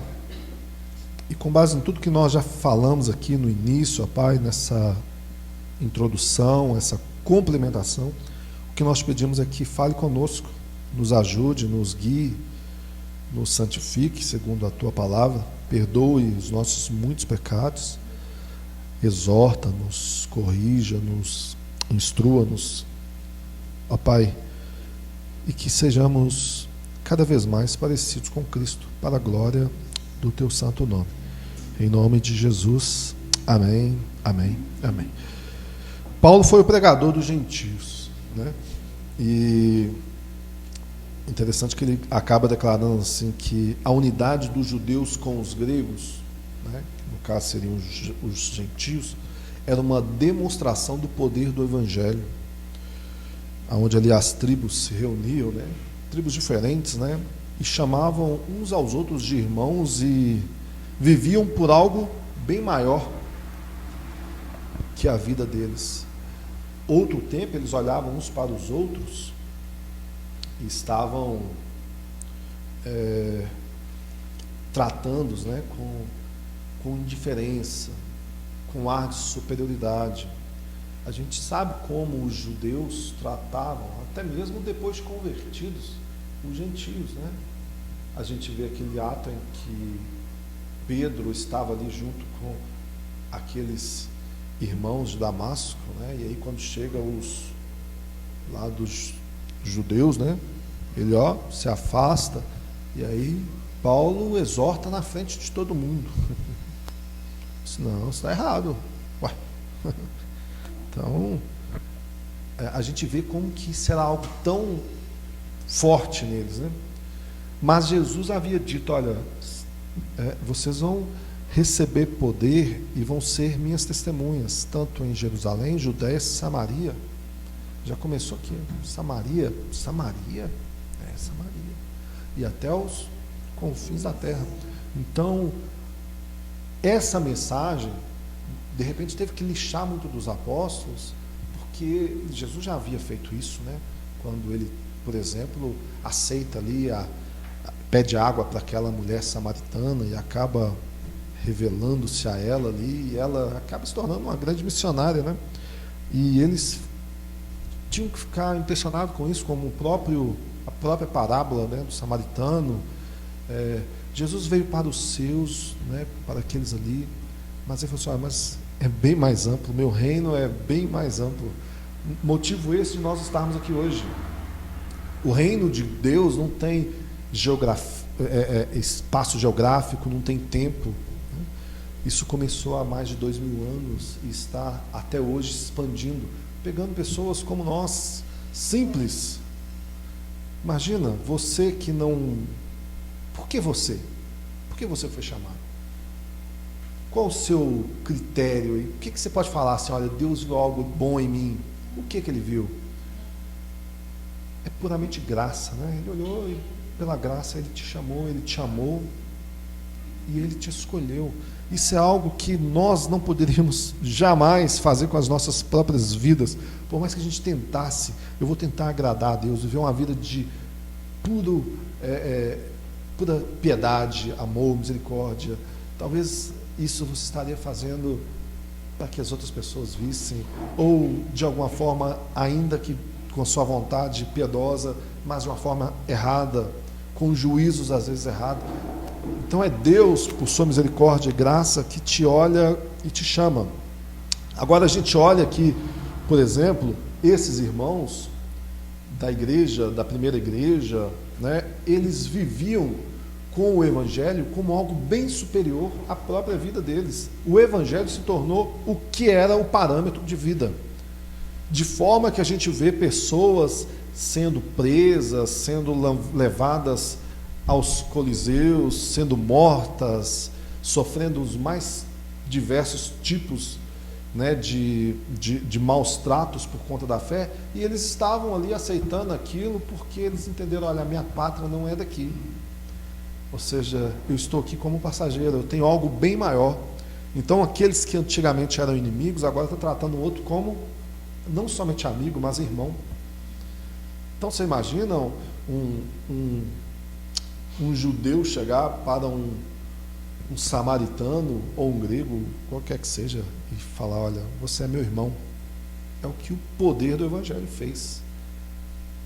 e com base em tudo que nós já falamos aqui no início, ó Pai, nessa introdução, essa complementação, o que nós pedimos é que fale conosco, nos ajude, nos guie, nos santifique segundo a Tua palavra, perdoe os nossos muitos pecados, exorta-nos, corrija-nos, instrua-nos, ó Pai, e que sejamos cada vez mais parecidos com Cristo, para a glória do Teu santo nome. Em nome de Jesus, amém, amém, amém. Paulo foi o pregador dos gentios, né? E interessante que ele acaba declarando assim que a unidade dos judeus com os gregos, né, no caso seriam os gentios, era uma demonstração do poder do evangelho, onde ali as tribos se reuniam, né, tribos diferentes, né, e chamavam uns aos outros de irmãos e viviam por algo bem maior que a vida deles. Outro tempo eles olhavam uns para os outros e estavam tratando-os, né, com indiferença, com ar de superioridade. A gente sabe como os judeus tratavam, até mesmo depois de convertidos, os gentios, né? A gente vê aquele ato em que Pedro estava ali junto com aqueles irmãos de Damasco, né? E aí quando chega os lá dos judeus, né? Ele se afasta, e aí Paulo exorta na frente de todo mundo. Não, isso está errado. Ué. Então, a gente vê como que será algo tão forte neles, né? Mas Jesus havia dito, olha, vocês vão receber poder e vão ser minhas testemunhas, tanto em Jerusalém, Judéia, Samaria. Já começou aqui, Samaria, Samaria, e até os confins da terra. Então, essa mensagem, de repente, teve que lixar muito dos apóstolos, porque Jesus já havia feito isso, né? Quando ele, por exemplo, aceita ali, pede água para aquela mulher samaritana e acaba revelando-se a ela ali, e ela acaba se tornando uma grande missionária, né? E eles tinham que ficar impressionados com isso, como a própria parábola, né, do samaritano. Jesus veio para os seus, né, para aqueles ali, mas ele falou assim, mas é bem mais amplo, meu reino é bem mais amplo. Motivo esse de nós estarmos aqui hoje. O reino de Deus não tem espaço geográfico, não tem tempo. Isso começou há mais de 2000 anos e está até hoje se expandindo, pegando pessoas como nós, simples. Imagina, você que não... Por que você? Por que você foi chamado? Qual o seu critério? O que você pode falar assim, olha, Deus viu algo bom em mim? O que ele viu? É puramente graça, né? Ele olhou e pela graça ele te chamou, ele te amou e ele te escolheu. Isso é algo que nós não poderíamos jamais fazer com as nossas próprias vidas, por mais que a gente tentasse. Eu vou tentar agradar a Deus, viver uma vida de pura piedade, amor, misericórdia. Talvez isso você estaria fazendo para que as outras pessoas vissem, ou de alguma forma, ainda que com sua vontade piedosa, mas de uma forma errada, com juízos às vezes errados. Então é Deus, por sua misericórdia e graça, que te olha e te chama. Agora a gente olha aqui, por exemplo, esses irmãos da igreja, da primeira igreja, né, eles viviam com o Evangelho como algo bem superior à própria vida deles. O Evangelho se tornou o que era o parâmetro de vida. De forma que a gente vê pessoas sendo presas, sendo levadas aos coliseus, sendo mortas, sofrendo os mais diversos tipos, né, de maus tratos por conta da fé, e eles estavam ali aceitando aquilo porque eles entenderam, olha, a minha pátria não é daqui, ou seja, eu estou aqui como passageiro, eu tenho algo bem maior. Então aqueles que antigamente eram inimigos, agora estão tratando o outro como não somente amigo, mas irmão. Então você imagina um judeu chegar para um samaritano ou um grego, qualquer que seja, e falar, olha, você é meu irmão. É o que o poder do Evangelho fez.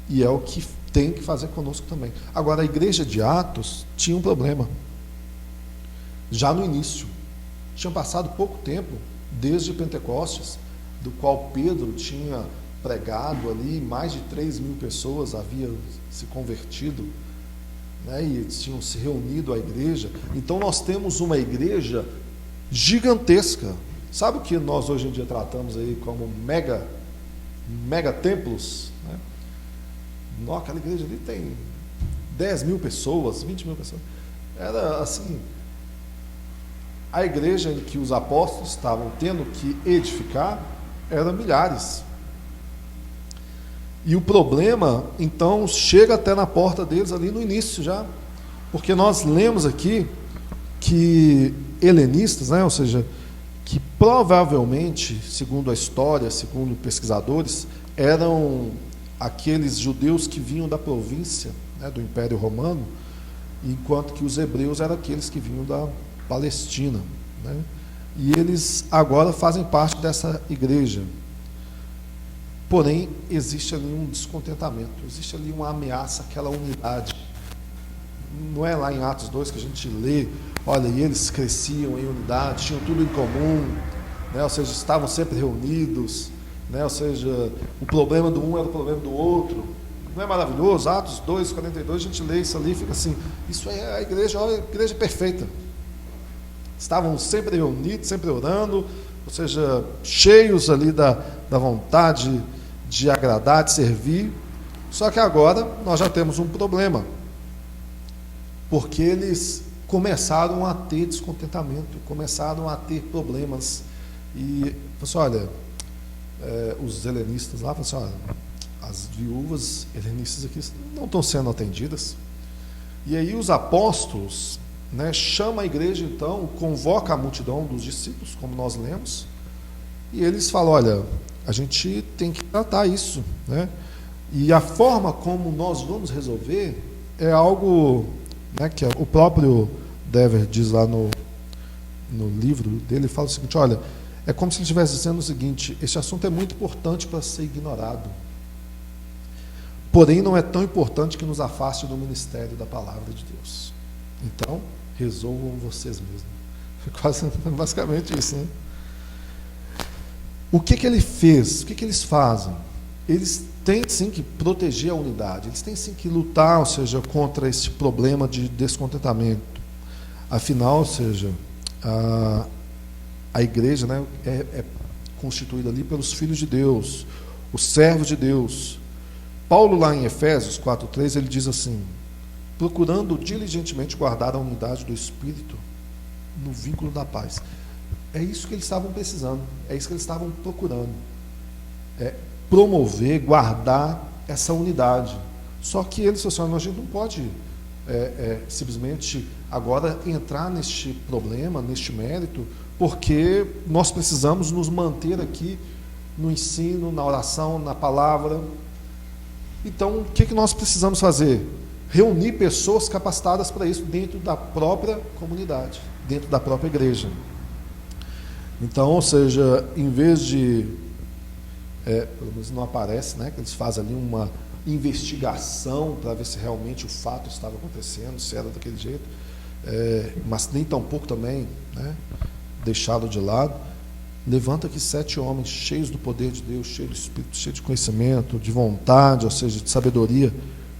E é o que tem que fazer conosco também. Agora, a igreja de Atos tinha um problema. Já no início. Tinha passado pouco tempo, desde Pentecostes, do qual Pedro tinha pregado ali, mais de 3.000 pessoas haviam se convertido, né, e tinham se reunido à igreja. Então nós temos uma igreja gigantesca. Sabe o que nós hoje em dia tratamos aí como mega templos, né? Nossa, aquela igreja ali tem 10.000 pessoas, 20.000 pessoas. Era assim, a igreja em que os apóstolos estavam tendo que edificar eram milhares. E o problema, então, chega até na porta deles ali no início já, porque nós lemos aqui que helenistas, né, ou seja, que provavelmente, segundo a história, segundo pesquisadores, eram aqueles judeus que vinham da província, né, do Império Romano, enquanto que os hebreus eram aqueles que vinham da Palestina, né? E eles agora fazem parte dessa igreja. Porém, existe ali um descontentamento, existe ali uma ameaça àquela unidade. Não é lá em Atos 2 que a gente lê, olha, e eles cresciam em unidade, tinham tudo em comum, né? Ou seja, estavam sempre reunidos, né? Ou seja, o problema do um era o problema do outro. Não é maravilhoso? Atos 2:42, a gente lê isso ali e fica assim, isso é a igreja, olha, a igreja perfeita. Estavam sempre reunidos, sempre orando, ou seja, cheios ali da vontade de agradar, de servir. Só que agora nós já temos um problema, porque eles começaram a ter descontentamento, começaram a ter problemas. E, olha, os helenistas lá falaram assim, olha, as viúvas helenistas aqui não estão sendo atendidas. E aí os apóstolos, né, chama a igreja, então, convoca a multidão dos discípulos, como nós lemos, e eles falam, olha, a gente tem que tratar isso, né? E a forma como nós vamos resolver é algo, né, que o próprio Dever diz lá no livro dele, ele fala o seguinte, olha, é como se ele estivesse dizendo o seguinte, esse assunto é muito importante para ser ignorado, porém não é tão importante que nos afaste do ministério da palavra de Deus. Então, resolvam vocês mesmos. Quase, basicamente isso, né? O que ele fez? O que eles fazem? Eles têm sim que proteger a unidade, eles têm sim que lutar, ou seja, contra esse problema de descontentamento. Afinal, ou seja, a igreja, né, é constituída ali pelos filhos de Deus, os servos de Deus. Paulo, lá em Efésios 4:3, ele diz assim, procurando diligentemente guardar a unidade do Espírito no vínculo da paz. É isso que eles estavam precisando, é isso que eles estavam procurando. Promover, guardar essa unidade. Só que eles falaram, a gente não pode simplesmente agora entrar neste problema, neste mérito, porque nós precisamos nos manter aqui no ensino, na oração, na palavra. Então, o que nós precisamos fazer? Reunir pessoas capacitadas para isso dentro da própria comunidade, dentro da própria igreja. Então, ou seja, em vez de, pelo menos não aparece, né, que eles fazem ali uma investigação para ver se realmente o fato estava acontecendo, se era daquele jeito, mas nem tão pouco também, né, deixado de lado. Levanta aqui 7 homens cheios do poder de Deus, cheios do Espírito, cheios de conhecimento, de vontade, ou seja, de sabedoria,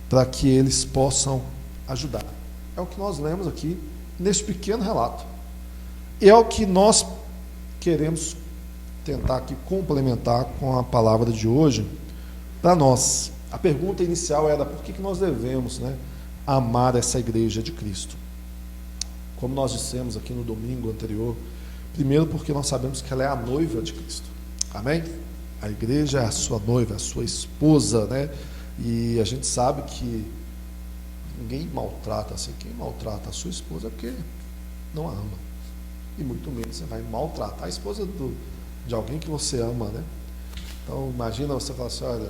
para que eles possam ajudar. É o que nós lemos aqui nesse pequeno relato. E é o que nós queremos tentar aqui complementar com a palavra de hoje para nós. A pergunta inicial era por que nós devemos, né, amar essa igreja de Cristo? Como nós dissemos aqui no domingo anterior, primeiro porque nós sabemos que ela é a noiva de Cristo. Amém? A igreja é a sua noiva, a sua esposa, né? E a gente sabe que ninguém maltrata assim. Quem maltrata a sua esposa é porque não a ama. E muito menos você vai maltratar a esposa de alguém que você ama, né? Então, imagina você falar assim, olha,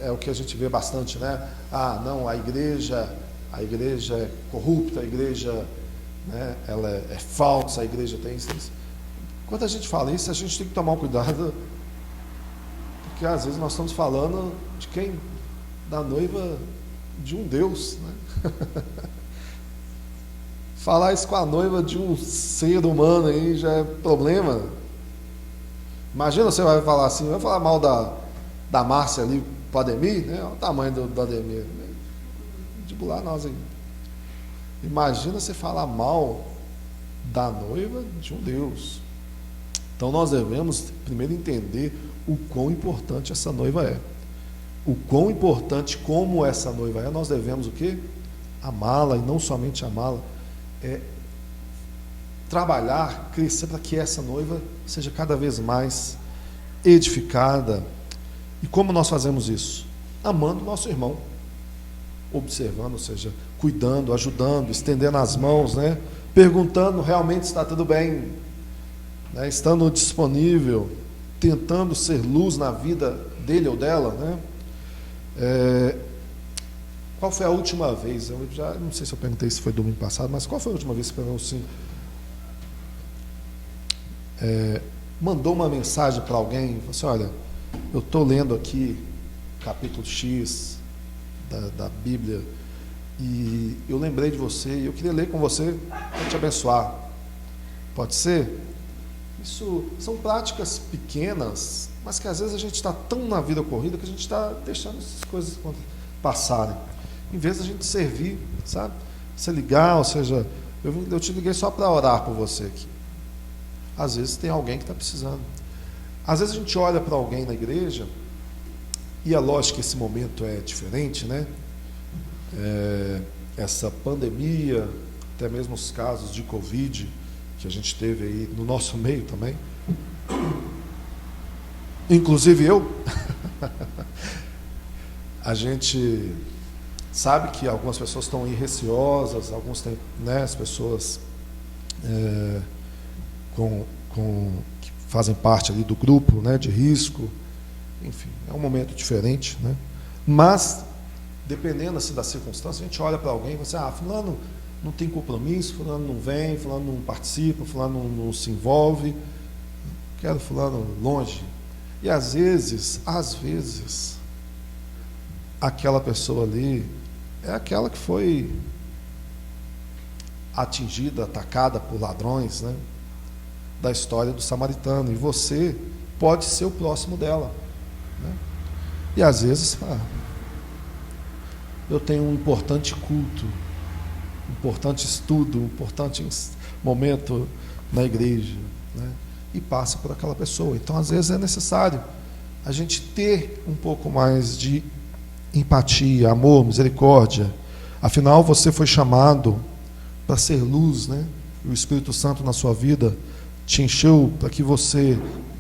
é o que a gente vê bastante, né? Ah, não, a igreja é corrupta, a igreja, né, ela é falsa, a igreja tem isso. Quando a gente fala isso, a gente tem que tomar um cuidado, porque às vezes nós estamos falando de quem? Da noiva de um Deus, né? Falar isso com a noiva de um ser humano aí já é problema. Imagina você vai falar assim, vai falar mal da Márcia ali, pro Ademir, né? Olha o tamanho do Ademir. De bular nós aí. Imagina você falar mal da noiva de um Deus. Então nós devemos primeiro entender o quão importante essa noiva é. O quão importante como essa noiva é, nós devemos o quê? Amá-la, e não somente amá-la, trabalhar, crescer para que essa noiva seja cada vez mais edificada. E como nós fazemos isso? Amando o nosso irmão, observando, ou seja, cuidando, ajudando, estendendo as mãos, né? Perguntando realmente se está tudo bem, né? Estando disponível, tentando ser luz na vida dele ou dela, né? Qual foi a última vez? Eu já não sei se eu perguntei se foi domingo passado, mas qual foi a última vez que você perguntou assim? Mandou uma mensagem para alguém, falou assim, olha, eu estou lendo aqui capítulo X da Bíblia e eu lembrei de você e eu queria ler com você para te abençoar. Pode ser? Isso são práticas pequenas, mas que às vezes a gente está tão na vida corrida que a gente está deixando essas coisas passarem. Em vez de a gente servir, sabe? Você ligar, ou seja, eu te liguei só para orar por você aqui. Às vezes tem alguém que está precisando. Às vezes a gente olha para alguém na igreja, e é lógico que esse momento é diferente, né? Essa pandemia, até mesmo os casos de Covid, que a gente teve aí no nosso meio também, inclusive eu, a gente sabe que algumas pessoas estão aí receosas, alguns têm, né, as pessoas que fazem parte ali do grupo, né, de risco, enfim, é um momento diferente, né? Mas, dependendo assim, da circunstância, a gente olha para alguém e fala assim, fulano não tem compromisso, fulano não vem, fulano não participa, fulano não se envolve, quero fulano longe. E às vezes, aquela pessoa ali é aquela que foi atingida, atacada por ladrões, né? Da história do samaritano, e você pode ser o próximo dela, né? E às vezes, eu tenho um importante culto, um importante estudo, um importante momento na igreja, né? E passa por aquela pessoa. Então, às vezes é necessário a gente ter um pouco mais de empatia, amor, misericórdia. Afinal, você foi chamado para ser luz, né? E o Espírito Santo na sua vida te encheu para que você,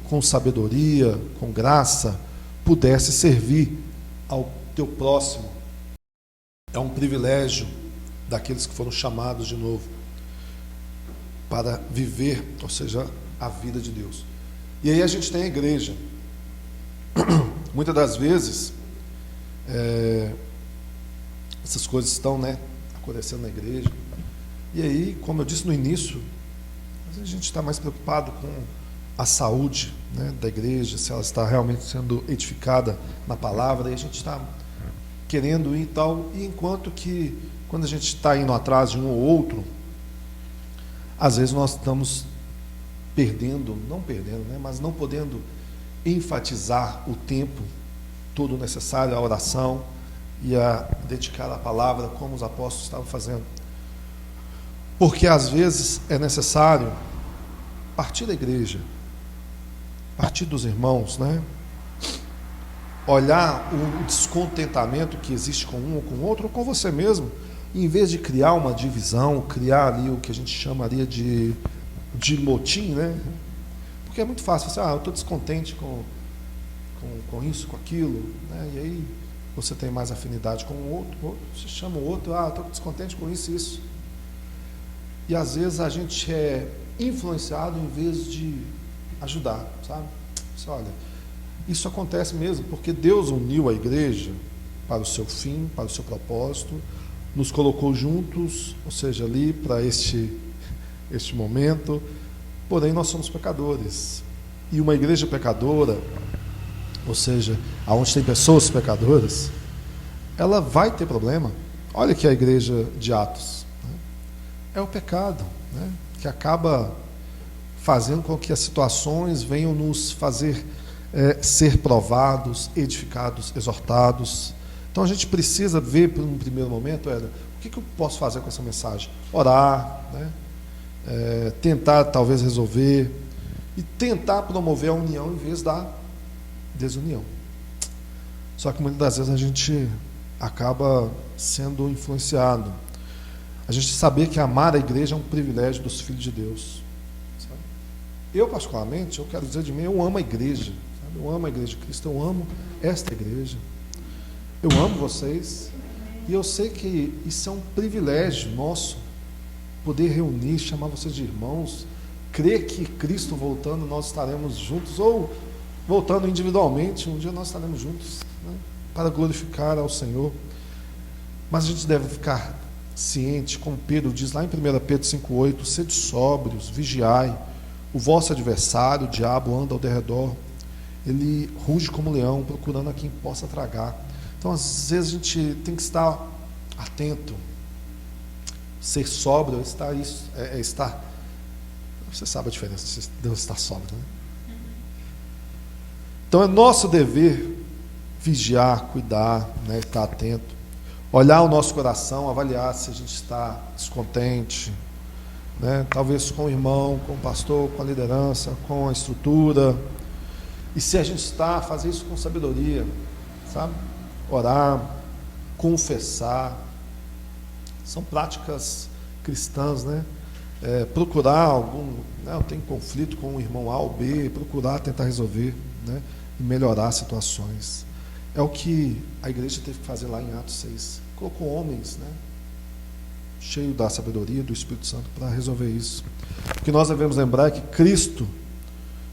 com sabedoria, com graça, pudesse servir ao teu próximo. É um privilégio daqueles que foram chamados de novo para viver, ou seja, a vida de Deus. E aí a gente tem a igreja. Muitas das vezes, essas coisas estão, né, acontecendo na igreja. E aí, como eu disse no início, às vezes a gente está mais preocupado com a saúde, né, da igreja, se ela está realmente sendo edificada na palavra, e a gente está querendo ir e tal, e enquanto que, quando a gente está indo atrás de um ou outro, às vezes nós estamos mas não podendo enfatizar o tempo todo necessário à oração e a dedicar a palavra como os apóstolos estavam fazendo. Porque às vezes é necessário partir da igreja, partir dos irmãos, né? Olhar o descontentamento que existe com um ou com o outro, ou com você mesmo, e em vez de criar uma divisão, criar ali o que a gente chamaria de motim, né? Porque é muito fácil, você, eu estou descontente com isso, com aquilo, né? E aí você tem mais afinidade com o outro, você chama o outro, estou descontente com isso e isso. E às vezes a gente é influenciado em vez de ajudar, sabe? Você, olha, isso acontece mesmo, porque Deus uniu a igreja para o seu fim, para o seu propósito, nos colocou juntos, ou seja, ali para este momento, porém nós somos pecadores. E uma igreja pecadora, ou seja, aonde tem pessoas pecadoras, ela vai ter problema. Olha que a igreja de Atos, né? É o pecado, né, que acaba fazendo com que as situações venham nos fazer ser provados, edificados, exortados. Então a gente precisa ver, por um primeiro momento, o que eu posso fazer com essa mensagem? Orar, né? Tentar talvez resolver e tentar promover a união em vez da desunião. Só que muitas das vezes a gente acaba sendo influenciado. A gente saber que amar a igreja é um privilégio dos filhos de Deus, sabe? Eu particularmente, eu quero dizer de mim, eu amo a igreja, sabe? Eu amo a igreja de Cristo, eu amo esta igreja, eu amo vocês, e eu sei que isso é um privilégio nosso, poder reunir, chamar vocês de irmãos, crer que Cristo voltando nós estaremos juntos, ou voltando individualmente, um dia nós estaremos juntos, né, para glorificar ao Senhor. Mas a gente deve ficar ciente, como Pedro diz lá em 1 Pedro 5,8, sede sóbrios, vigiai, o vosso adversário, o diabo, anda ao derredor, ele ruge como leão, procurando a quem possa tragar. Então às vezes a gente tem que estar atento. Ser sóbrio é estar Você sabe a diferença, Deus está sobra, né? Então é nosso dever vigiar, cuidar, né, estar atento, olhar o nosso coração, avaliar se a gente está descontente, né, talvez com o irmão, com o pastor, com a liderança, com a estrutura, e se a gente está, fazer isso com sabedoria, sabe? Orar, confessar, são práticas cristãs, né? Procurar algum, né, eu tenho conflito com o irmão A ou B, procurar tentar resolver, né, e melhorar situações. É o que a igreja teve que fazer lá em Atos 6. Colocou homens, né, cheio da sabedoria do Espírito Santo para resolver isso. O que nós devemos lembrar é que Cristo,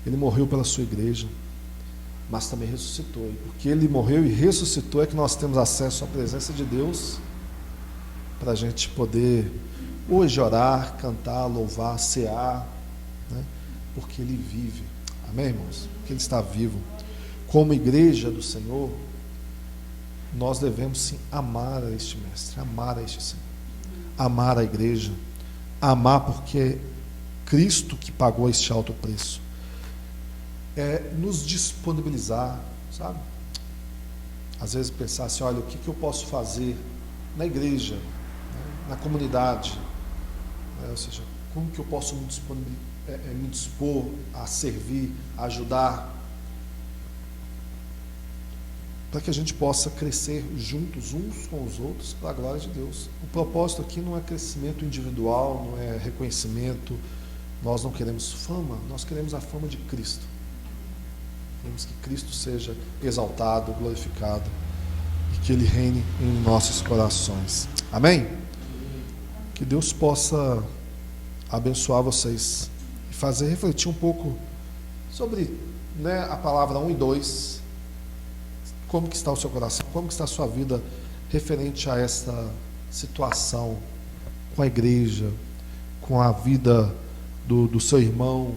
ele morreu pela sua igreja, mas também ressuscitou. E porque ele morreu e ressuscitou é que nós temos acesso à presença de Deus para a gente poder hoje orar, cantar, louvar, cear, né? Porque ele vive. Amém, irmãos? Porque ele está vivo. Como igreja do Senhor, nós devemos sim amar a este mestre, amar a este Senhor, amar a igreja, amar porque é Cristo que pagou este alto preço. Nos disponibilizar, sabe? Às vezes pensar assim, olha, o que eu posso fazer na igreja, né, na comunidade, né, ou seja, como que eu posso me dispor a servir, a ajudar, para que a gente possa crescer juntos, uns com os outros, para a glória de Deus. O propósito aqui não é crescimento individual, não é reconhecimento, nós não queremos fama, nós queremos a fama de Cristo. Queremos que Cristo seja exaltado, glorificado e que Ele reine em nossos corações. Amém? Que Deus possa abençoar vocês e fazer refletir um pouco sobre, né, a palavra 1 e 2. Como que está o seu coração? Como que está a sua vida referente a esta situação com a igreja, com a vida do seu irmão,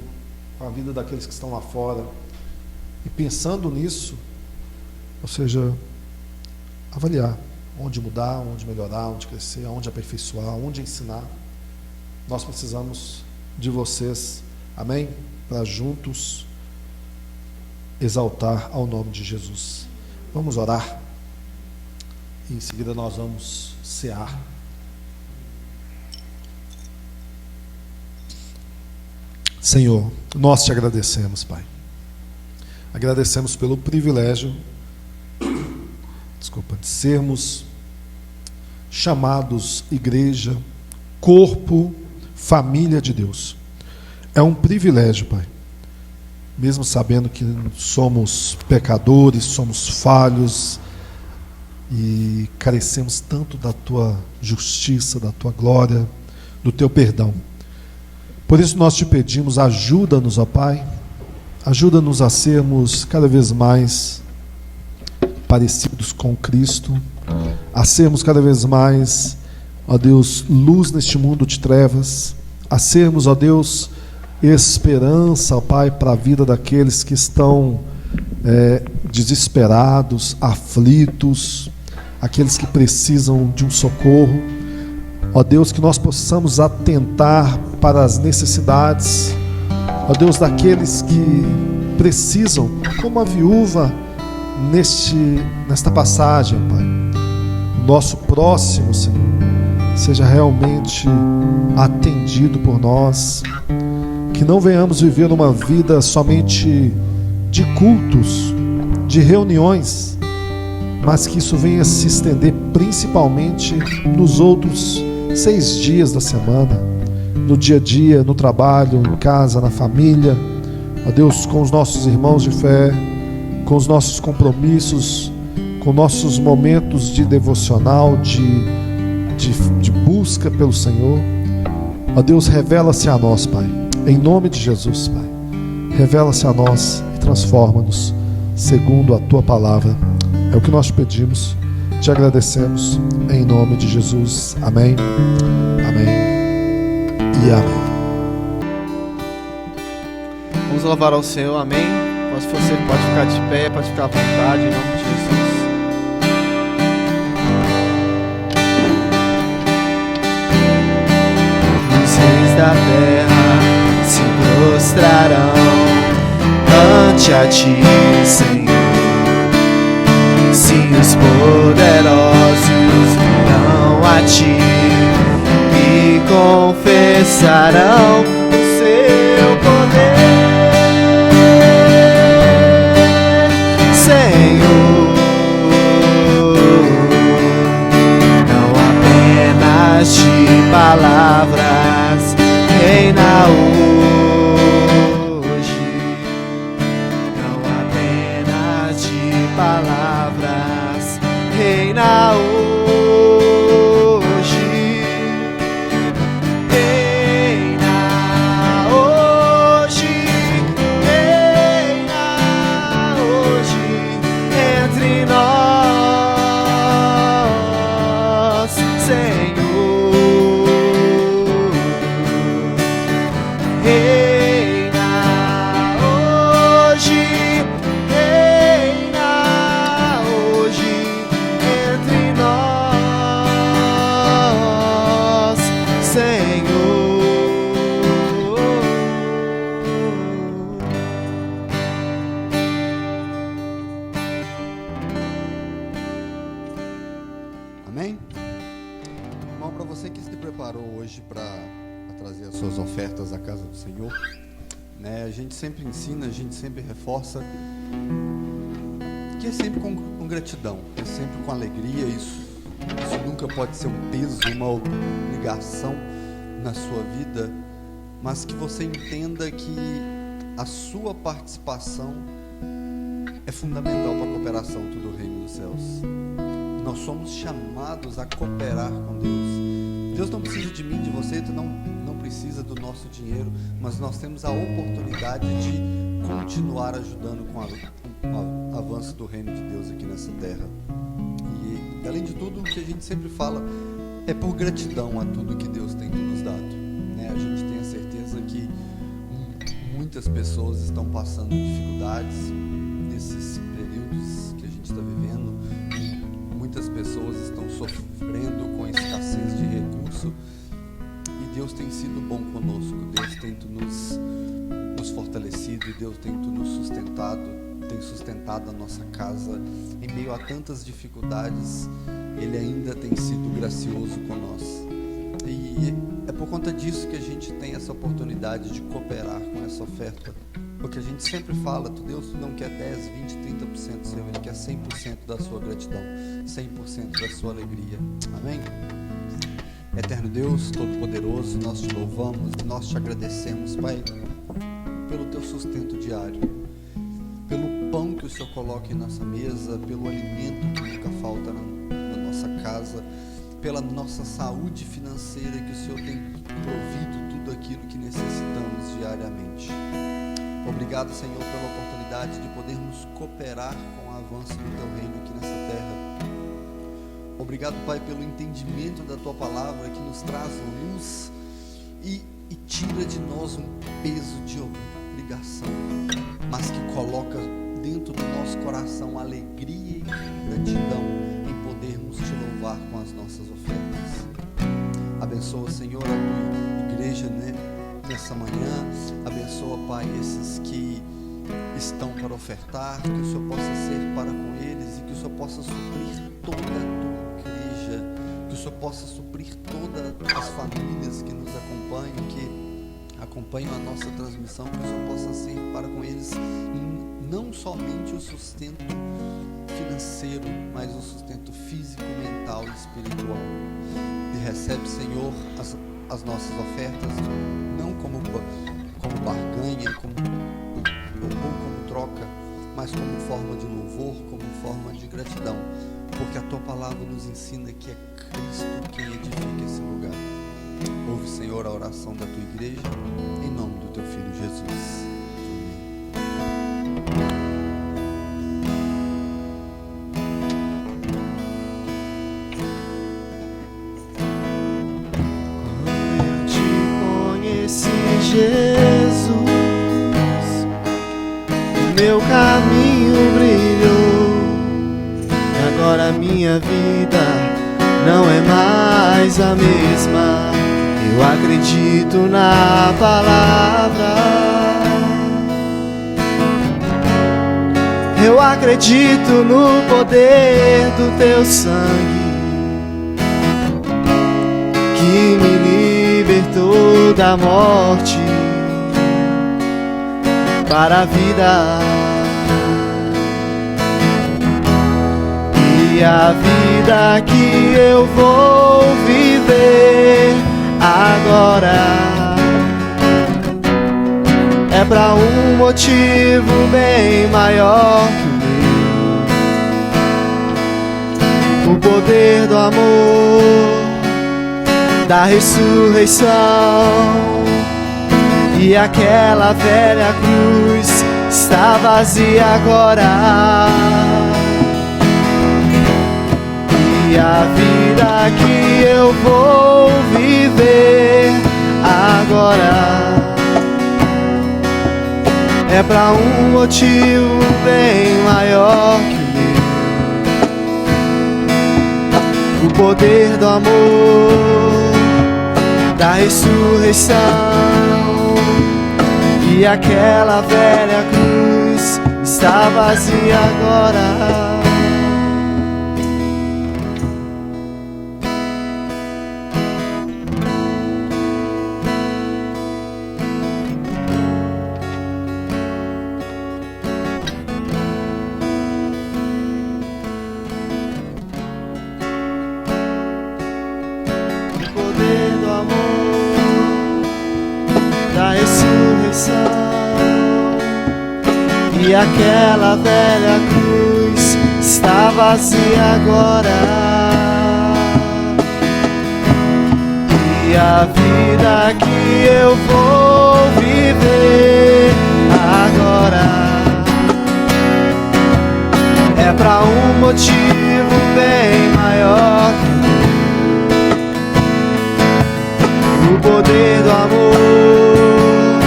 com a vida daqueles que estão lá fora? E pensando nisso, ou seja, avaliar onde mudar, onde melhorar, onde crescer, onde aperfeiçoar, onde ensinar. Nós precisamos de vocês, amém? Para juntos exaltar ao nome de Jesus. Vamos orar e em seguida nós vamos cear. Senhor, nós te agradecemos, Pai. Agradecemos pelo privilégio, de sermos chamados igreja, corpo, família de Deus. É um privilégio, Pai. Mesmo sabendo que somos pecadores, somos falhos e carecemos tanto da Tua justiça, da Tua glória, do Teu perdão. Por isso nós te pedimos, ajuda-nos, ó Pai, ajuda-nos a sermos cada vez mais parecidos com Cristo, a sermos cada vez mais, ó Deus, luz neste mundo de trevas, a sermos, ó Deus, esperança, ó Pai, para a vida daqueles que estão desesperados, aflitos, aqueles que precisam de um socorro. Ó Deus, que nós possamos atentar para as necessidades, ó Deus, daqueles que precisam, como a viúva nesta passagem, Pai. Nosso próximo, Senhor, seja realmente atendido por nós, que não venhamos viver numa vida somente de cultos, de reuniões, mas que isso venha se estender principalmente nos outros 6 dias da semana, no dia a dia, no trabalho, em casa, na família, ó Deus, com os nossos irmãos de fé, com os nossos compromissos, com nossos momentos de devocional, de busca pelo Senhor. Ó Deus, revela-se a nós, Pai, em nome de Jesus, Pai. Revela-se a nós e transforma-nos segundo a Tua palavra. É o que nós te pedimos, te agradecemos, em nome de Jesus. Amém, amém e amém. Vamos louvar ao Senhor, amém? Mas se você pode ficar de pé, pode ficar à vontade, em nome de Jesus. Os reis da terra se prostrarão ante a ti, Senhor. Sim, os poderosos virão a ti e confessarão o seu poder, Senhor. Não apenas de palavras reina hoje, não apenas de palavras reina hoje. Amém? Irmão, para você que se preparou hoje para trazer as suas ofertas à casa do Senhor, né? A gente sempre ensina, a gente sempre reforça que é sempre com gratidão, é sempre com alegria. Isso nunca pode ser um peso, uma obrigação na sua vida, mas que você entenda que a sua participação é fundamental para a cooperação do reino dos céus. Nós somos chamados a cooperar com Deus. Deus não precisa de mim, de você, tu não precisa do nosso dinheiro, mas nós temos a oportunidade de continuar ajudando com o avanço do reino de Deus aqui nessa terra. E além de tudo, o que a gente sempre fala é por gratidão a tudo que Deus tem nos dado, né? A gente tem a certeza que muitas pessoas estão passando dificuldades nesses períodos que a gente está vivendo. Muitas pessoas estão sofrendo com escassez de recurso, e Deus tem sido bom conosco. Deus tem nos fortalecido, e Deus tem nos sustentado, tem sustentado a nossa casa em meio a tantas dificuldades. Ele ainda tem sido gracioso com nós, e é por conta disso que a gente tem essa oportunidade de cooperar com essa oferta. Porque a gente sempre fala, Deus não quer 10, 20, 30% seu, Ele quer 100% da sua gratidão, 100% da sua alegria. Amém? Eterno Deus, Todo-Poderoso, nós te louvamos, nós te agradecemos, Pai, pelo teu sustento diário, pelo pão que o Senhor coloca em nossa mesa, pelo alimento que nunca falta na nossa casa, pela nossa saúde financeira, que o Senhor tem provido tudo aquilo que necessitamos diariamente. Obrigado, Senhor, pela oportunidade de podermos cooperar com o avanço do Teu reino aqui nessa terra. Obrigado, Pai, pelo entendimento da Tua palavra, que nos traz luz e tira de nós um peso de obrigação, mas que coloca dentro do nosso coração alegria e gratidão em podermos Te louvar com as nossas ofertas. Abençoa, Senhor, a Tua igreja, né? Nessa manhã, abençoa, Pai, esses que estão para ofertar, que o Senhor possa ser para com eles, e que o Senhor possa suprir toda a Tua igreja, que o Senhor possa suprir todas as famílias que nos acompanham, que acompanham a nossa transmissão, que o Senhor possa ser para com eles não somente o sustento financeiro, mas o sustento físico, mental e espiritual. E recebe, Senhor, as nossas ofertas, não como barganha, ou como troca, mas como forma de louvor, como forma de gratidão, porque a Tua palavra nos ensina que é Cristo quem edifica esse lugar. Ouve, Senhor, a oração da Tua igreja, em nome do Teu Filho Jesus. Jesus, meu caminho brilhou, e agora minha vida não é mais a mesma. Eu acredito na palavra Eu acredito no poder do teu sangue que me libertou da morte para a vida. E a vida que eu vou viver agora é pra um motivo bem maior que o meu. O poder do amor, da ressurreição, e aquela velha cruz está vazia agora. E a vida que eu vou viver agora é pra um motivo bem maior que o meu. O poder do amor, da ressurreição, e aquela velha cruz está vazia agora. E aquela velha cruz está vazia agora. E a vida que eu vou viver agora é pra um motivo bem maior que o poder do amor,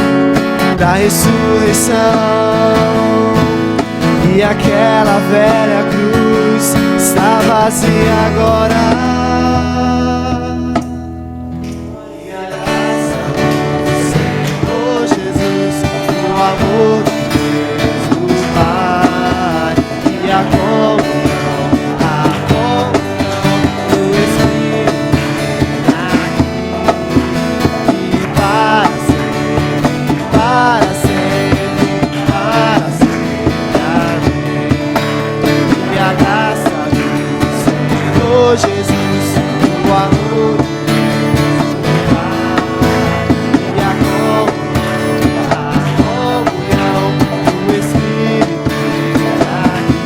da ressurreição, e aquela velha cruz está vazia agora. E a graça do Senhor Jesus, o amor de Deus, o Pai, e a comunhão do Espírito aqui e para sempre, para sempre, para sempre. Amém. E a graça do Senhor Jesus, o amor de Deus, o Pai, e a comunhão do Espírito aqui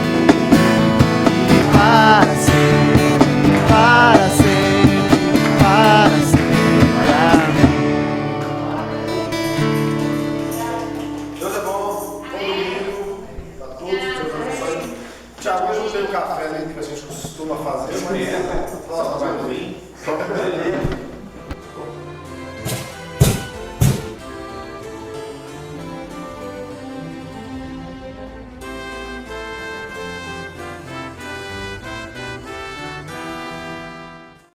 e para sempre, para sempre, para sempre. Amém. Deus é bom, bom domingo a todos, Deus abençoe. Tiago, hoje não tem o café, né, que a gente costuma fazer, mas nós vai vir.